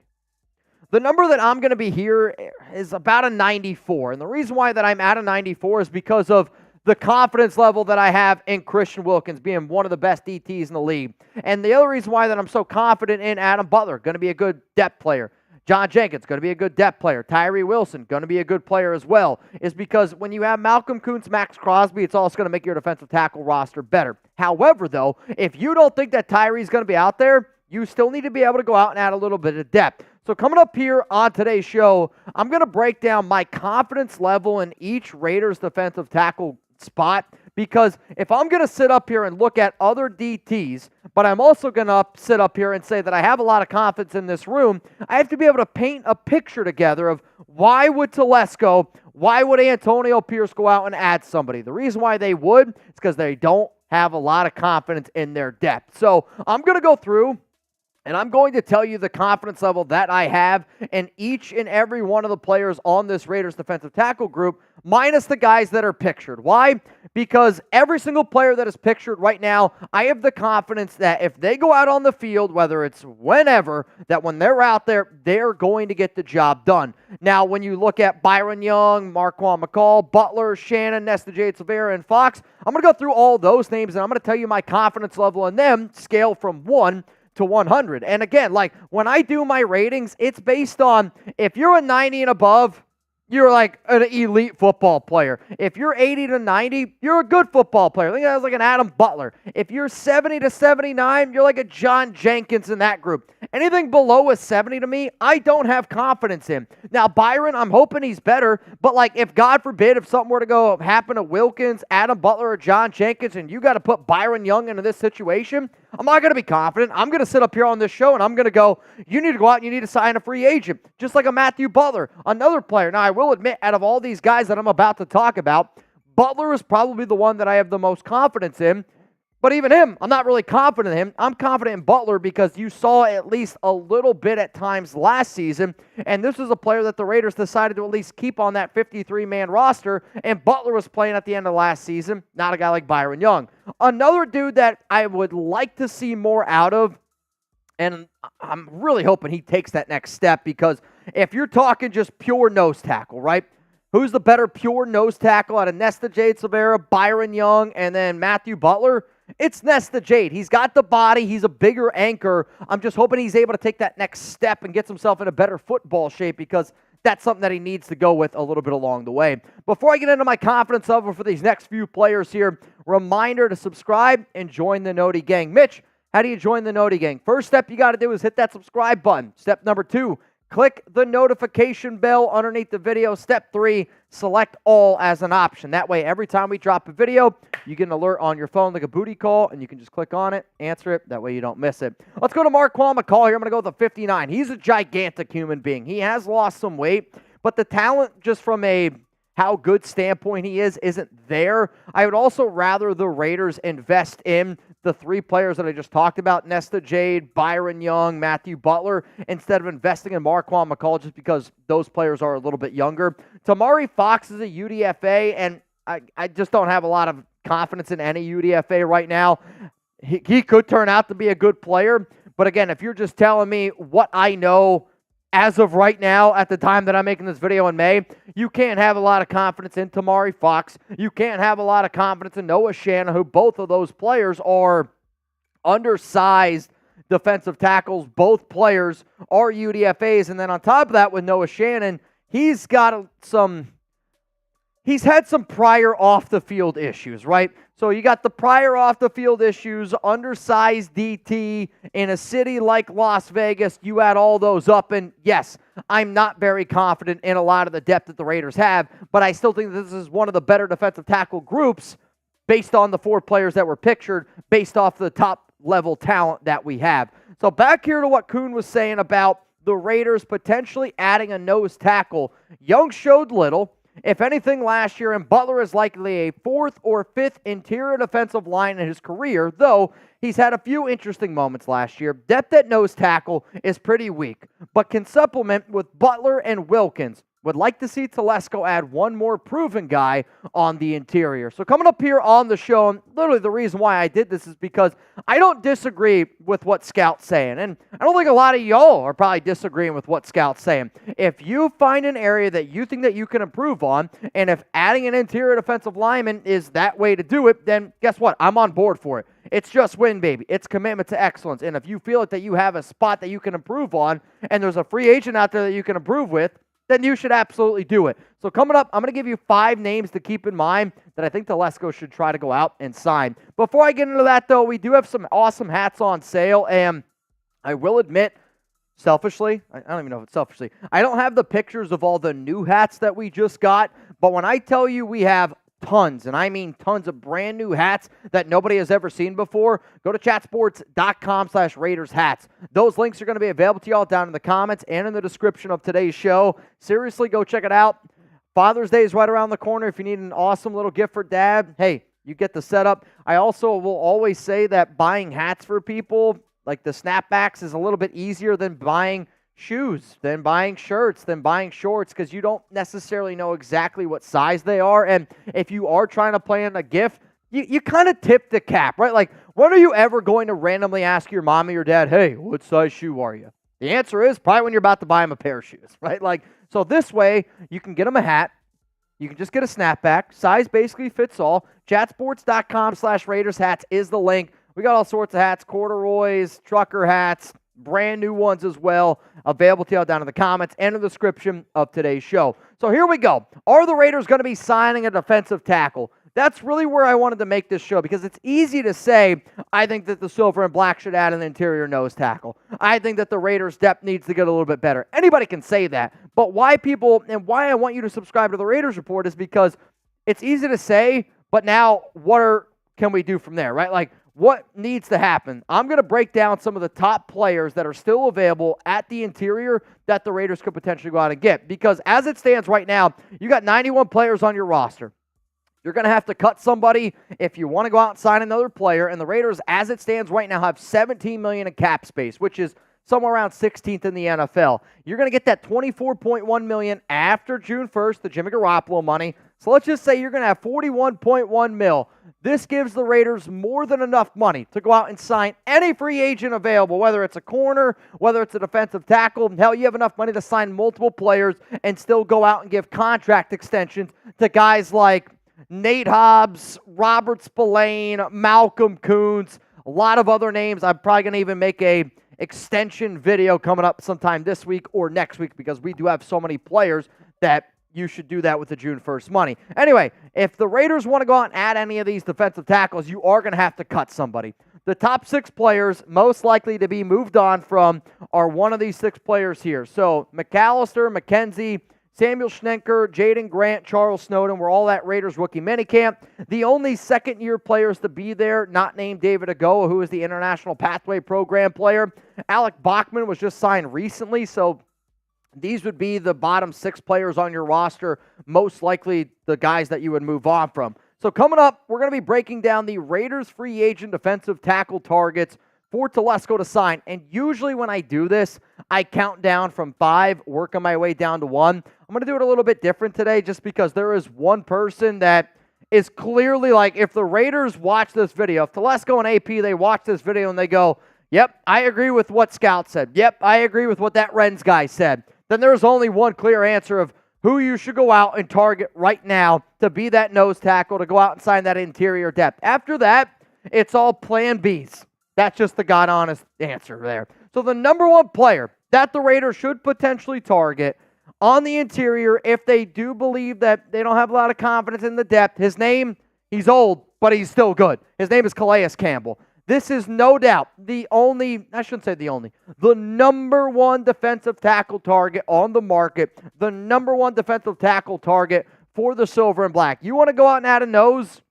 The number that I'm going to be here is about a 94. And the reason why that I'm at a 94 is because of the confidence level that I have in Christian Wilkins being one of the best DTs in the league. And the other reason why that I'm so confident in Adam Butler, going to be a good depth player. John Jenkins, going to be a good depth player. Tyree Wilson, going to be a good player as well, is because when you have Malcolm Kuntz, Max Crosby, it's also going to make your defensive tackle roster better. However, though, if you don't think that Tyree's going to be out there, you still need to be able to go out and add a little bit of depth. So coming up here on today's show, I'm going to break down my confidence level in each Raiders defensive tackle spot, because if I'm going to sit up here and look at other DTs, but I'm also going to sit up here and say that I have a lot of confidence in this room, I have to be able to paint a picture together of why would Telesco, why would Antonio Pierce go out and add somebody? The reason why they would is because they don't have a lot of confidence in their depth. So I'm going to go through and I'm going to tell you the confidence level that I have in each and every one of the players on this Raiders defensive tackle group, minus the guys that are pictured. Why? Because every single player that is pictured right now, I have the confidence that if they go out on the field, whether it's whenever, that when they're out there, they're going to get the job done. Now, when you look at Byron Young, Marquand McCall, Butler, Shannon, Nesta Jade, Silvera, and Fox, I'm going to go through all those names, and I'm going to tell you my confidence level in them, scale from 1 to 100. And again, like when I do my ratings, it's based on if you're a 90 and above, you're like an elite football player. If you're 80 to 90, you're a good football player. I think that's like an Adam Butler. If you're 70 to 79, you're like a John Jenkins in that group. Anything below a 70 to me, I don't have confidence in. Now, Byron, I'm hoping he's better, but like if God forbid, if something were to go happen to Wilkins, Adam Butler, or John Jenkins, and you got to put Byron Young into this situation, I'm not going to be confident. I'm going to sit up here on this show and I'm going to go, you need to go out and you need to sign a free agent, just like a Matthew Butler, another player. Now, I will admit, out of all these guys that I'm about to talk about, Butler is probably the one that I have the most confidence in. But even him, I'm not really confident in him. I'm confident in Butler because you saw at least a little bit at times last season, and this was a player that the Raiders decided to at least keep on that 53-man roster, and Butler was playing at the end of last season, not a guy like Byron Young. Another dude that I would like to see more out of, and I'm really hoping he takes that next step, because if you're talking just pure nose tackle, right? Who's the better pure nose tackle out of Nesta Jade Silvera, Byron Young, and then Matthew Butler? It's Nesta Jade. He's got the body. He's a bigger anchor. I'm just hoping he's able to take that next step and gets himself in a better football shape, because that's something that he needs to go with a little bit along the way. Before I get into my confidence level for these next few players here, reminder to subscribe and join the Noti Gang. Mitch, how do you join the Noti Gang? First step you got to do is hit that subscribe button. Step number 2, click the notification bell underneath the video. Step 3, select all as an option. That way, every time we drop a video, you get an alert on your phone like a booty call, and you can just click on it, answer it. That way you don't miss it. Let's go to Marquand McCall here. I'm going to go with a 59. He's a gigantic human being. He has lost some weight, but the talent just from a how good standpoint he is isn't there. I would also rather the Raiders invest in the three players that I just talked about, Nesta Jade, Byron Young, Matthew Butler, instead of investing in Marquand McCall just because those players are a little bit younger. Tamari Fox is a UDFA, and I just don't have a lot of confidence in any UDFA right now. He could turn out to be a good player, but again, if you're just telling me what I know as of right now, at the time that I'm making this video in May, you can't have a lot of confidence in Tamari Fox. You can't have a lot of confidence in Noah Shannon, who both of those players are undersized defensive tackles. Both players are UDFAs. And then on top of that, with Noah Shannon, he's had some prior off-the-field issues, right? So you got the prior off-the-field issues, undersized DT in a city like Las Vegas. You add all those up, and yes, I'm not very confident in a lot of the depth that the Raiders have, but I still think this is one of the better defensive tackle groups based on the four players that were pictured, based off the top-level talent that we have. So back here to what Kuhn was saying about the Raiders potentially adding a nose tackle. Young showed little. If anything, last year, and Butler is likely a fourth or fifth interior defensive line in his career, though he's had a few interesting moments last year. Depth at nose tackle is pretty weak, but can supplement with Butler and Wilkins. Would like to see Telesco add one more proven guy on the interior. So coming up here on the show, and literally the reason why I did this is because I don't disagree with what Scout's saying. And I don't think a lot of y'all are probably disagreeing with what Scout's saying. If you find an area that you think that you can improve on, and if adding an interior defensive lineman is that way to do it, then guess what? I'm on board for it. It's just win, baby. It's commitment to excellence. And if you feel like that you have a spot that you can improve on, and there's a free agent out there that you can improve with, then you should absolutely do it. So coming up, I'm going to give you 5 names to keep in mind that I think Telesco should try to go out and sign. Before I get into that, though, we do have some awesome hats on sale, and I will admit, selfishly, I don't even know if it's selfishly, I don't have the pictures of all the new hats that we just got, but when I tell you we have tons, and I mean tons of brand new hats that nobody has ever seen before, go to chatsports.com/Raiders hats. Those links are going to be available to y'all down in the comments and in the description of today's show. Seriously, go check it out. Father's Day is right around the corner. If you need an awesome little gift for dad, hey, you get the setup. I also will always say that buying hats for people, like the snapbacks, is a little bit easier than buying shoes, than buying shirts, than buying shorts, because you don't necessarily know exactly what size they are. And if you are trying to plan a gift, you kind of tip the cap, right? Like, when are you ever going to randomly ask your mom or your dad, hey, what size shoe are you? The answer is probably when you're about to buy them a pair of shoes, right? Like, so this way, you can get them a hat. You can just get a snapback. Size basically fits all. Chatsports.com/Raiders hats is the link. We got all sorts of hats, corduroys, trucker hats, brand new ones as well, available to you down in the comments and in the description of today's show. So here we go. Are the Raiders going to be signing a defensive tackle? That's really where I wanted to make this show, because it's easy to say, I think that the silver and black should add an interior nose tackle. I think that the Raiders' depth needs to get a little bit better. Anybody can say that. But why people, and why I want you to subscribe to the Raiders Report, is because it's easy to say, but now can we do from there, right? Like, what needs to happen? I'm going to break down some of the top players that are still available at the interior that the Raiders could potentially go out and get. Because as it stands right now, you got 91 players on your roster. You're going to have to cut somebody if you want to go out and sign another player. And the Raiders, as it stands right now, have $17 million in cap space, which is somewhere around 16th in the NFL. You're going to get that $24.1 million after June 1st, the Jimmy Garoppolo money. So let's just say you're going to have $41.1 million. This gives the Raiders more than enough money to go out and sign any free agent available, whether it's a corner, whether it's a defensive tackle. Hell, you have enough money to sign multiple players and still go out and give contract extensions to guys like Nate Hobbs, Robert Spillane, Malcolm Koonce, a lot of other names. I'm probably going to even make a extension video coming up sometime this week or next week, because we do have so many players that you should do that with the June 1st money. Anyway, if the Raiders want to go out and add any of these defensive tackles, you are going to have to cut somebody. The top 6 players most likely to be moved on from are one of these 6 players here. So McAllister, McKenzie, Samuel Schnenker, Jaden Grant, Charles Snowden were all at Raiders rookie minicamp. The only second-year players to be there, not named David Agoa, who is the International Pathway Program player. Alec Bachman was just signed recently, so these would be the bottom 6 players on your roster, most likely the guys that you would move on from. So coming up, we're going to be breaking down the Raiders free agent defensive tackle targets for Telesco to sign. And usually when I do this, I count down from 5, working my way down to 1. I'm going to do it a little bit different today just because there is one person that is clearly like, if the Raiders watch this video, if Telesco and AP, they watch this video and they go, yep, I agree with what Scout said. Yep, I agree with what that Renz guy said. Then there's only one clear answer of who you should go out and target right now to be that nose tackle, to go out and sign that interior depth. After that, it's all plan Bs. That's just the God-honest answer there. So the number one player that the Raiders should potentially target on the interior, if they do believe that they don't have a lot of confidence in the depth, his name, he's old, but he's still good. His name is Calais Campbell. This is no doubt the number one defensive tackle target on the market, the number one defensive tackle target for the Silver and Black. You want to go out and add a nose?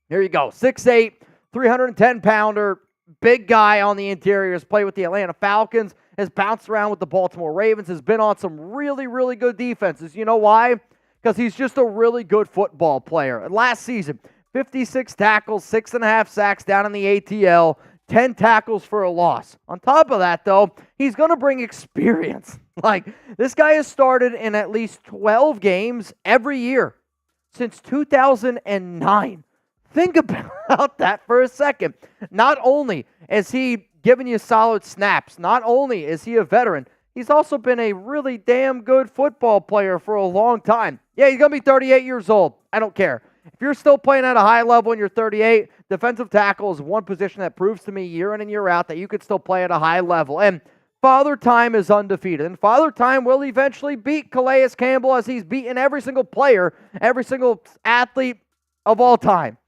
Here you go. 6'8", 310-pounder, big guy on the interior, has played with the Atlanta Falcons, has bounced around with the Baltimore Ravens, has been on some really, really good defenses. You know why? Because he's just a really good football player. Last season, 56 tackles, 6.5 sacks down in the ATL, 10 tackles for a loss. On top of that, though, he's going to bring experience. Like, this guy has started in at least 12 games every year since 2009. Think about that for a second. Not only is he giving you solid snaps, not only is he a veteran, he's also been a really damn good football player for a long time. Yeah, he's going to be 38 years old. I don't care. If you're still playing at a high level and you're 38, defensive tackle is one position that proves to me year in and year out that you could still play at a high level. And Father Time is undefeated. And Father Time will eventually beat Calais Campbell, as he's beaten every single player, every single athlete of all time.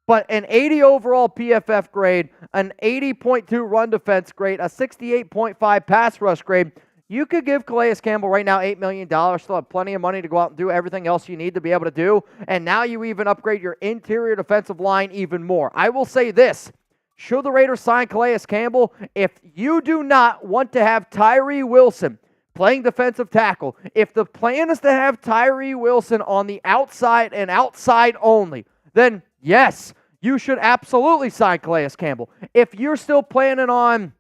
But an 80 overall PFF grade, an 80.2 run defense grade, a 68.5 pass rush grade, you could give Calais Campbell right now $8 million, still have plenty of money to go out and do everything else you need to be able to do, and now you even upgrade your interior defensive line even more. I will say this, should the Raiders sign Calais Campbell, if you do not want to have Tyree Wilson playing defensive tackle, if the plan is to have Tyree Wilson on the outside and outside only, then yes, you should absolutely sign Calais Campbell. If you're still planning on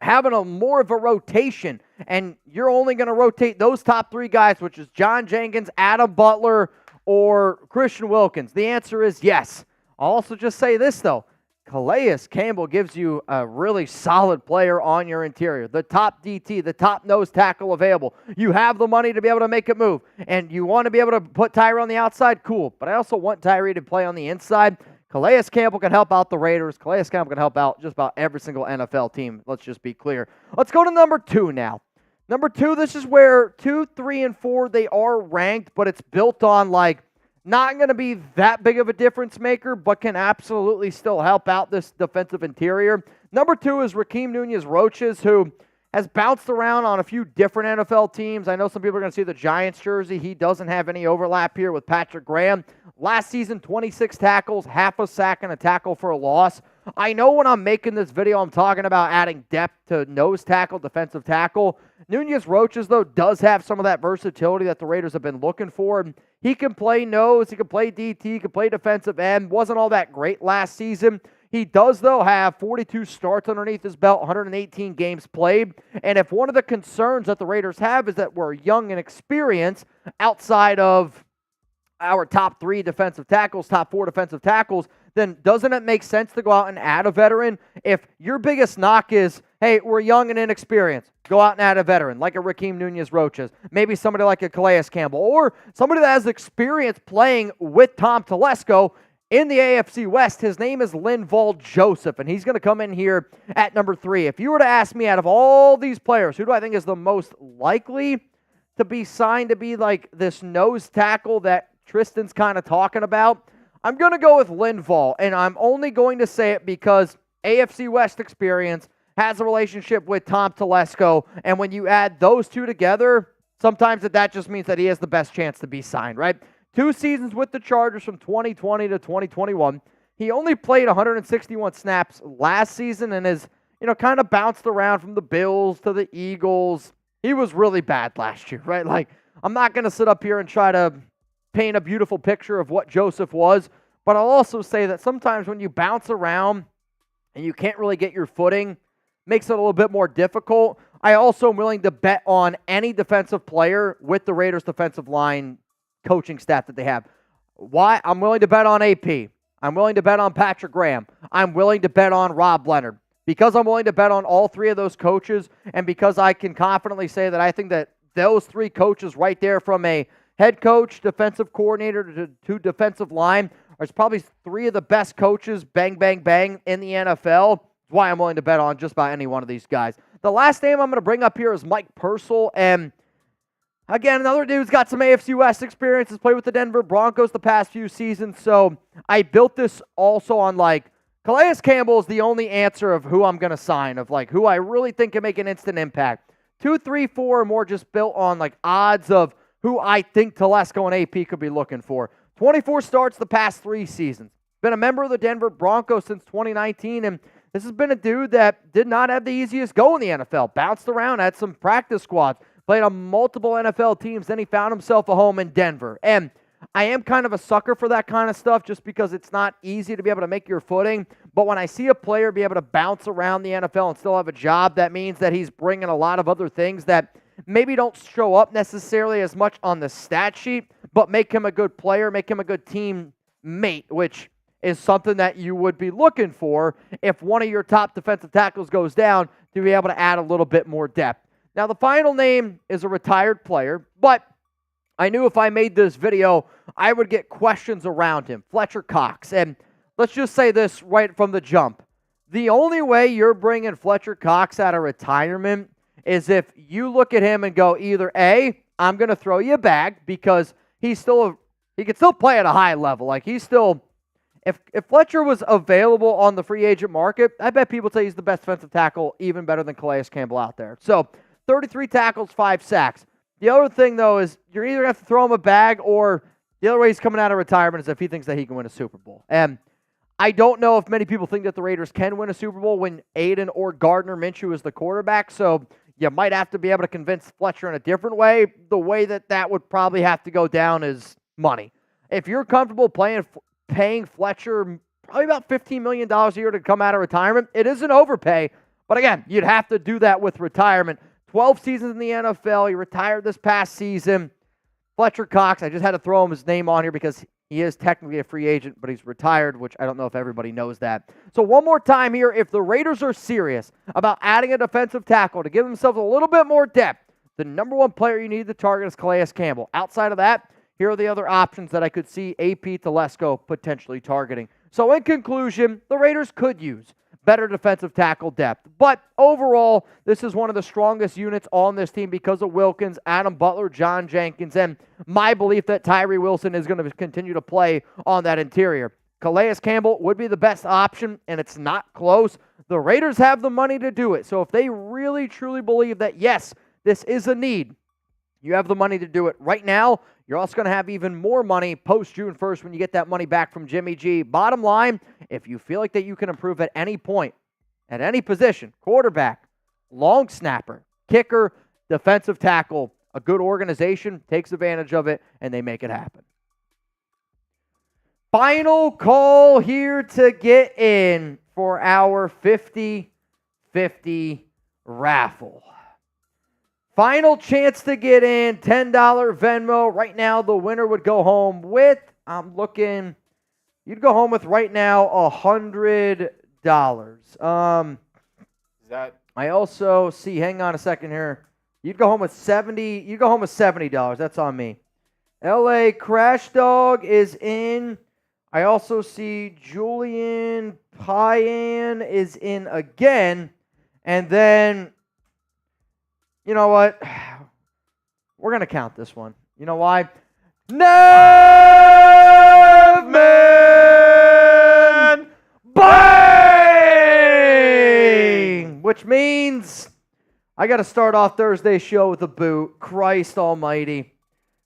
having more of a rotation, and you're only going to rotate those top 3 guys, which is John Jenkins, Adam Butler, or Christian Wilkins, the answer is yes. I'll also just say this, though. Calais Campbell gives you a really solid player on your interior, the top DT, the top nose tackle available. You have the money to be able to make it move, and you want to be able to put Tyree on the outside, cool. But I also want Tyree to play on the inside. Calais Campbell can help out the Raiders. Calais Campbell can help out just about every single NFL team. Let's just be clear. Let's go to number 2 now. Number 2, this is where 2, 3, and 4, they are ranked, but it's built on, like, not going to be that big of a difference maker, but can absolutely still help out this defensive interior. Number 2 is Raheem Nunez-Roches, who has bounced around on a few different NFL teams. I know some people are going to see the Giants jersey. He doesn't have any overlap here with Patrick Graham. Last season, 26 tackles, half a sack, and a tackle for a loss. I know when I'm making this video, I'm talking about adding depth to nose tackle, defensive tackle. Nunez-Roches, though, does have some of that versatility that the Raiders have been looking for. He can play nose, he can play DT, he can play defensive end. Wasn't all that great last season. He does, though, have 42 starts underneath his belt, 118 games played. And if one of the concerns that the Raiders have is that we're young and experienced outside of our top 3 defensive tackles, top 4 defensive tackles, then doesn't it make sense to go out and add a veteran? If your biggest knock is, hey, we're young and inexperienced, go out and add a veteran, like a Raheem Nunez-Roches, maybe somebody like a Calais Campbell, or somebody that has experience playing with Tom Telesco in the AFC West. His name is Linval Joseph, and he's going to come in here at number 3. If you were to ask me, out of all these players, who do I think is the most likely to be signed to be like this nose tackle that Tristan's kind of talking about, I'm going to go with Linval, and I'm only going to say it because AFC West experience, has a relationship with Tom Telesco, and when you add those two together, sometimes that just means that he has the best chance to be signed, right? 2 seasons with the Chargers from 2020 to 2021. He only played 161 snaps last season and has, kind of bounced around from the Bills to the Eagles he was really bad last year, right? Like, I'm not going to sit up here and try to paint a beautiful picture of what Joseph was, but I'll also say that sometimes when you bounce around and you can't really get your footing, makes it a little bit more difficult. I also am willing to bet on any defensive player with the Raiders defensive line coaching staff that they have. Why? I'm willing to bet on AP. I'm willing to bet on Patrick Graham. I'm willing to bet on Rob Leonard. Because I'm willing to bet on all three of those coaches, and because I can confidently say that I think that those three coaches right there, from a head coach, defensive coordinator to defensive line, are probably three of the best coaches, bang, bang, bang, in the NFL. That's why I'm willing to bet on just about any one of these guys. The last name I'm going to bring up here is Mike Purcell, and again, another dude who's got some AFC West experience, has played with the Denver Broncos the past few seasons, so I built this also on, like, Calais Campbell is the only answer of who I'm going to sign, of, like, who I really think can make an instant impact. 2, 3, 4 are more just built on, like, odds of who I think Telesco and AP could be looking for. 24 starts the past 3 seasons. Been a member of the Denver Broncos since 2019, and this has been a dude that did not have the easiest go in the NFL. Bounced around, had some practice squads, played on multiple NFL teams, then he found himself a home in Denver. And I am kind of a sucker for that kind of stuff just because it's not easy to be able to make your footing. But when I see a player be able to bounce around the NFL and still have a job, that means that he's bringing a lot of other things that maybe don't show up necessarily as much on the stat sheet, but make him a good player, make him a good team mate, which is something that you would be looking for if one of your top defensive tackles goes down, to be able to add a little bit more depth. Now, the final name is a retired player, but I knew if I made this video, I would get questions around him, Fletcher Cox. And let's just say this right from the jump. The only way you're bringing Fletcher Cox out of retirement is if you look at him and go, either A, I'm going to throw you a bag because he can still play at a high level. Like, he's still, if Fletcher was available on the free agent market, I bet people say he's the best defensive tackle, even better than Calais Campbell out there. So 33 tackles, 5 sacks. The other thing, though, is you're either going to have to throw him a bag, or the other way he's coming out of retirement is if he thinks that he can win a Super Bowl. And I don't know if many people think that the Raiders can win a Super Bowl when Hayden or Gardner Minshew is the quarterback, so you might have to be able to convince Fletcher in a different way. The way that would probably have to go down is money. If you're comfortable paying Fletcher probably about $15 million a year to come out of retirement, it is an overpay, but again, you'd have to do that with retirement. 12 seasons in the NFL. He retired this past season. Fletcher Cox, I just had to throw his name on here because he is technically a free agent, but he's retired, which I don't know if everybody knows that. So one more time here, if the Raiders are serious about adding a defensive tackle to give themselves a little bit more depth, the number one player you need to target is Calais Campbell. Outside of that, here are the other options that I could see AP Telesco potentially targeting. So in conclusion, the Raiders could use better defensive tackle depth. But overall, this is one of the strongest units on this team because of Wilkins, Adam Butler, John Jenkins, and my belief that Tyree Wilson is going to continue to play on that interior. Calais Campbell would be the best option, and it's not close. The Raiders have the money to do it. So if they really, truly believe that, yes, this is a need, you have the money to do it right now. You're also going to have even more money post-June 1st when you get that money back from Jimmy G. Bottom line, if you feel like that you can improve at any point, at any position, quarterback, long snapper, kicker, defensive tackle, a good organization takes advantage of it, and they make it happen. Final call here to get in for our 50-50 raffle. Final chance to get in, $10 Venmo. Right now, the winner would go home with, you'd go home with right now $100. I also see, hang on a second here. You'd go home with $70. That's on me. LA Crash Dog is in. I also see Julian Payan is in again. And then, you know what? We're going to count this one. You know why? Nevman Bang! Which means I got to start off Thursday's show with a boot. Christ almighty.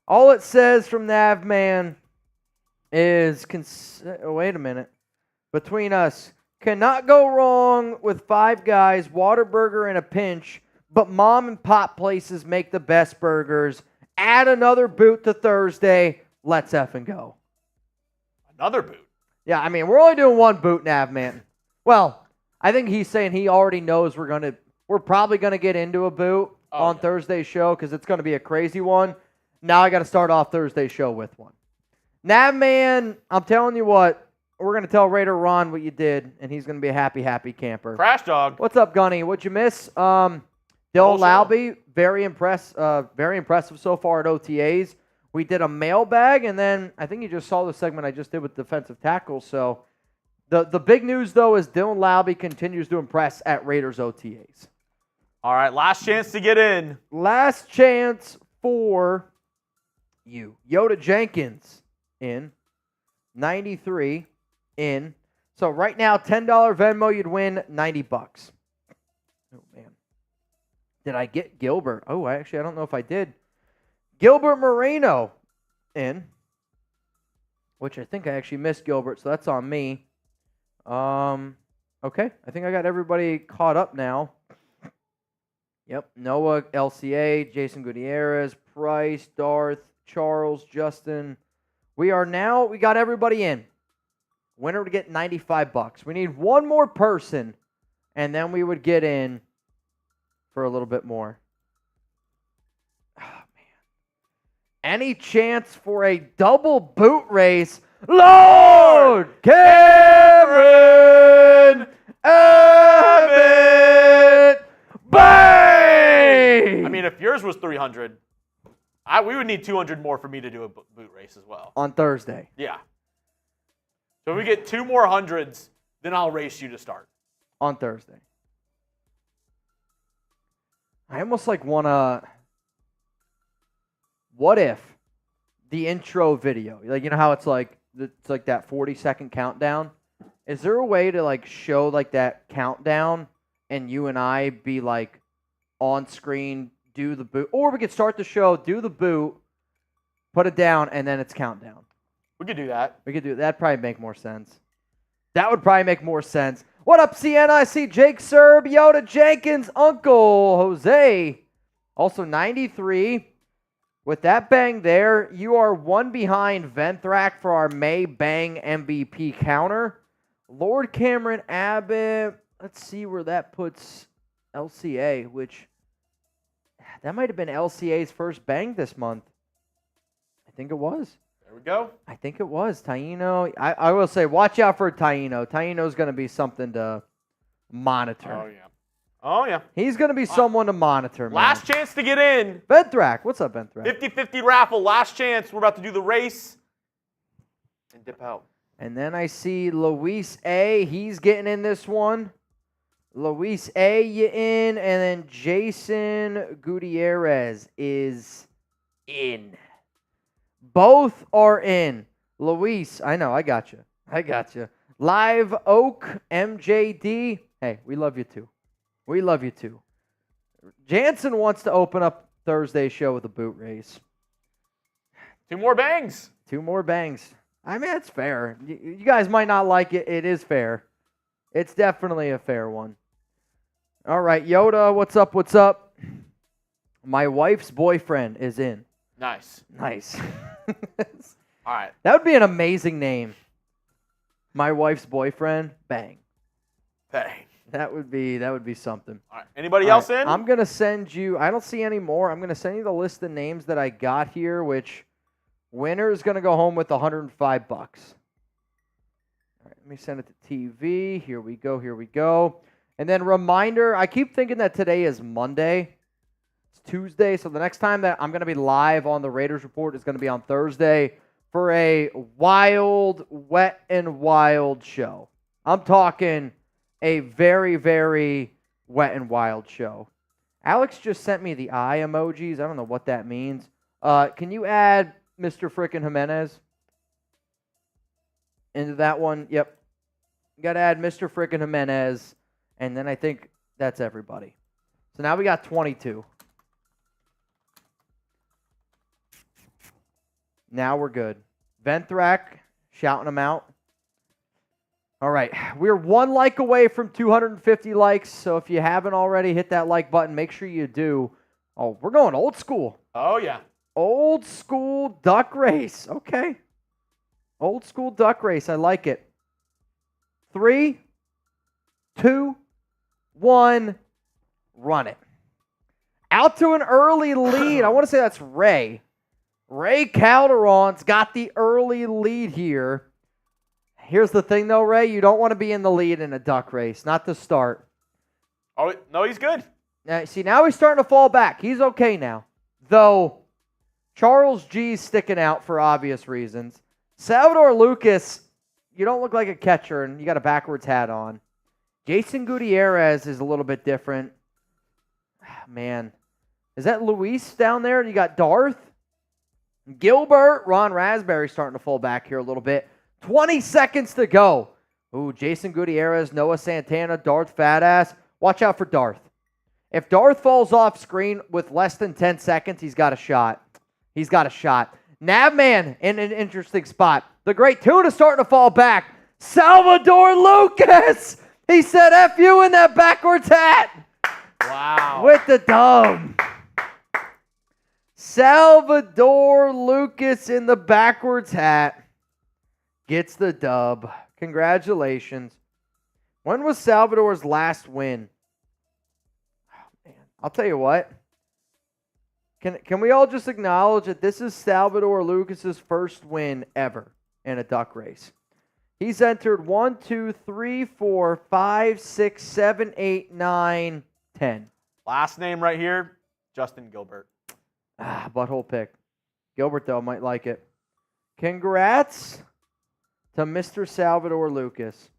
All it says from Navman is, wait a minute. Between us, cannot go wrong with 5 guys, Waterburger in a pinch, but mom and pop places make the best burgers. Add another boot to Thursday. Let's effing go. Another boot? Yeah, I mean, we're only doing one boot, Nav, man. Well, I think he's saying he already knows we're probably going to get into a boot on Thursday's show because it's going to be a crazy one. Now I got to start off Thursday's show with one. Nav, man, I'm telling you what, we're going to tell Raider Ron what you did, and he's going to be a happy, happy camper. Crash dog. What's up, Gunny? What'd you miss? Dylan Laube, very impressive so far at OTAs. We did a mailbag, and then I think you just saw the segment I just did with defensive tackles. So the big news, though, is Dylan Laube continues to impress at Raiders OTAs. All right, last chance to get in. Last chance for you. Yoda Jenkins in. 93 in. So right now, $10 Venmo, you'd win $90. Oh, man. Did I get Gilbert? Oh, I don't know if I did. Gilbert Moreno in, which I think I actually missed Gilbert, so that's on me. Okay, I think I got everybody caught up now. Yep, Noah, LCA, Jason Gutierrez, Price, Darth, Charles, Justin. We got everybody in. Winner would get $95. We need one more person, and then we would get in for a little bit more. Any chance for a double boot race? Lord Cameron Abbott Bay! I mean, if yours was 300, we would need 200 more for me to do a boot race as well. On Thursday. Yeah. So if we get 2 more hundreds, then I'll race you to start. On Thursday. I almost want to... What if the intro video, you know how it's like that 40-second countdown? Is there a way to show that countdown and you and I be on screen, do the boot, or we could start the show, do the boot, put it down, and then it's countdown. We could do that. That'd probably make more sense. That would probably make more sense. What up, CNIC? Jake Serb, Yoda Jenkins, Uncle Jose, also 93. With that bang there, you are one behind Venthrak for our May Bang MVP counter. Lord Cameron Abbott, let's see where that puts LCA, which that might have been LCA's first bang this month. I think it was. There we go. I think it was. Taino, I will say, watch out for Taino. Taino's going to be something to monitor. Oh, yeah. Oh, yeah. He's going to be someone to monitor, man. Last chance to get in. Venthrak. What's up, Venthrak? 50-50 raffle. Last chance. We're about to do the race and dip out. And then I see Luis A. He's getting in this one. Luis A. you in. And then Jason Gutierrez is in. Both are in. Luis, I know. I got you. Live Oak, MJD. Hey, we love you too. We love you too. Jansen wants to open up Thursday's show with a boot race. 2 more bangs. 2 more bangs. I mean, it's fair. You guys might not like it. It is fair. It's definitely a fair one. All right, Yoda, what's up? What's up? My wife's boyfriend is in. Nice. All right. That would be an amazing name. My wife's boyfriend, bang. Bang. That would be something. All right. Anybody else in? I'm going to send you, I don't see any more. I'm going to send you the list of names that I got here, which winner is going to go home with $105. All right, let me send it to TV. Here we go. And then reminder, I keep thinking that today is Monday. It's Tuesday, so the next time that I'm going to be live on the Raiders Report is going to be on Thursday for a wild, wet and wild show. I'm talking a very, very wet and wild show. Alex just sent me the eye emojis. I don't know what that means. Can you add Mr. Frickin' Jimenez into that one? Yep. You got to add Mr. Frickin' Jimenez, and then I think that's everybody. So now we got 22. Now we're good. Venthrak, shouting them out. All right, we're 1 like away from 250 likes, so if you haven't already hit that like button, make sure you do. Oh, we're going old school. Oh, yeah. Old school duck race. Okay. Old school duck race. I like it. 3, 2, 1, run it. Out to an early lead. I want to say that's Ray. Ray Calderon's got the early lead here. Here's the thing, though, Ray. You don't want to be in the lead in a duck race. Not to start. Oh, no, he's good. See, now he's starting to fall back. He's okay now. Though, Charles G's sticking out for obvious reasons. Salvador Lucas, you don't look like a catcher, and you got a backwards hat on. Jason Gutierrez is a little bit different. Man. Is that Luis down there? You got Darth. Gilbert. Ron Raspberry starting to fall back here a little bit. 20 seconds to go. Ooh, Jason Gutierrez, Noah Santana, Darth Fatass. Watch out for Darth. If Darth falls off screen with less than 10 seconds, he's got a shot. He's got a shot. Navman in an interesting spot. The great tuna starting to fall back. Salvador Lucas. He said F you in that backwards hat. Wow. With the dub. Salvador Lucas in the backwards hat gets the dub. Congratulations. When was Salvador's last win? Oh, man. I'll tell you what. Can we all just acknowledge that this is Salvador Lucas's first win ever in a duck race? He's entered 1, 2, 3, 4, 5, 6, 7, 8, 9, 10. Last name right here, Justin Gilbert. Butthole pick. Gilbert, though, might like it. Congrats to Mr. Salvador Lucas.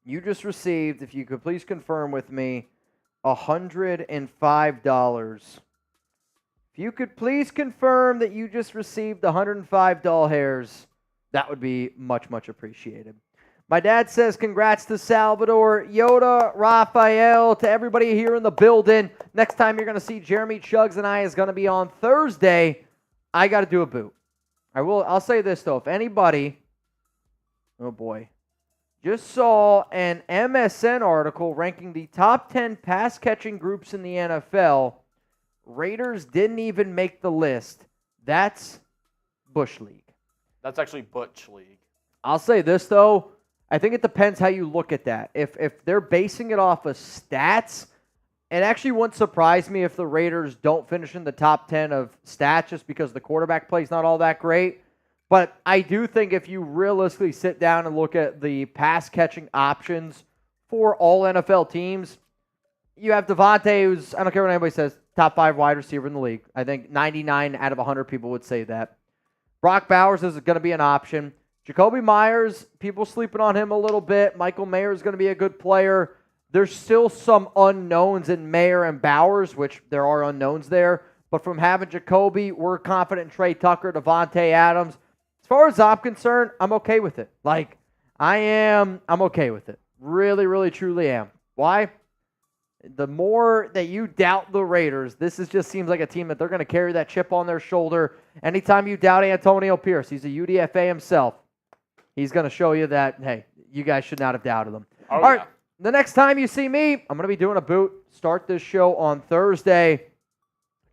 You just received, if you could please confirm with me, $105. If you could please confirm that you just received $105 hairs, that would be much, much appreciated. My dad says congrats to Salvador, Yoda, Raphael, to everybody here in the building. Next time you're going to see Jeremy Chuggs and I is going to be on Thursday. I got to do a boot. I'll say this, though. If anybody, oh boy, just saw an MSN article ranking the top 10 pass-catching groups in the NFL, Raiders didn't even make the list. That's Bush League. That's actually Butch League. I'll say this, though. I think it depends how you look at that. If they're basing it off of stats, it actually wouldn't surprise me if the Raiders don't finish in the top 10 of stats just because the quarterback play is not all that great. But I do think if you realistically sit down and look at the pass-catching options for all NFL teams, you have Devontae, who's, I don't care what anybody says, top 5 wide receiver in the league. I think 99 out of 100 people would say that. Brock Bowers is going to be an option. Jacoby Myers, people sleeping on him a little bit. Michael Mayer is going to be a good player. There's still some unknowns in Mayer and Bowers, which there are unknowns there. But from having Jacoby, we're confident in Trey Tucker, Devontae Adams. As far as I'm concerned, I'm okay with it. I'm okay with it. Really, really, truly am. Why? The more that you doubt the Raiders, this just seems like a team that they're going to carry that chip on their shoulder. Anytime you doubt Antonio Pierce, he's a UDFA himself. He's going to show you that, hey, you guys should not have doubted him. Oh, all right, the next time you see me, I'm going to be doing a boot. Start this show on Thursday.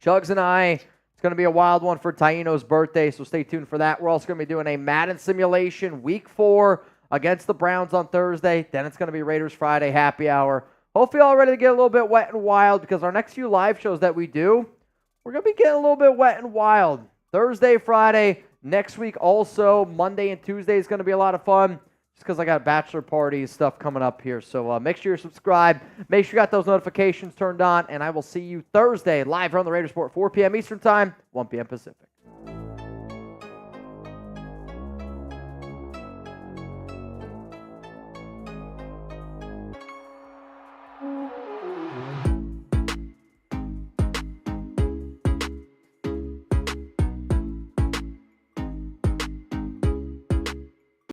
Chuggs and I, it's going to be a wild one for Taino's birthday, so stay tuned for that. We're also going to be doing a Madden simulation week 4 against the Browns on Thursday. Then it's going to be Raiders Friday happy hour. Hopefully all ready to get a little bit wet and wild because our next few live shows that we do, we're going to be getting a little bit wet and wild. Thursday, Friday, next week also, Monday and Tuesday is going to be a lot of fun just because I got bachelor parties stuff coming up here. So make sure you're subscribed. Make sure you got those notifications turned on, and I will see you Thursday live here on the Raiders Report, 4 p.m. Eastern Time, 1 p.m. Pacific.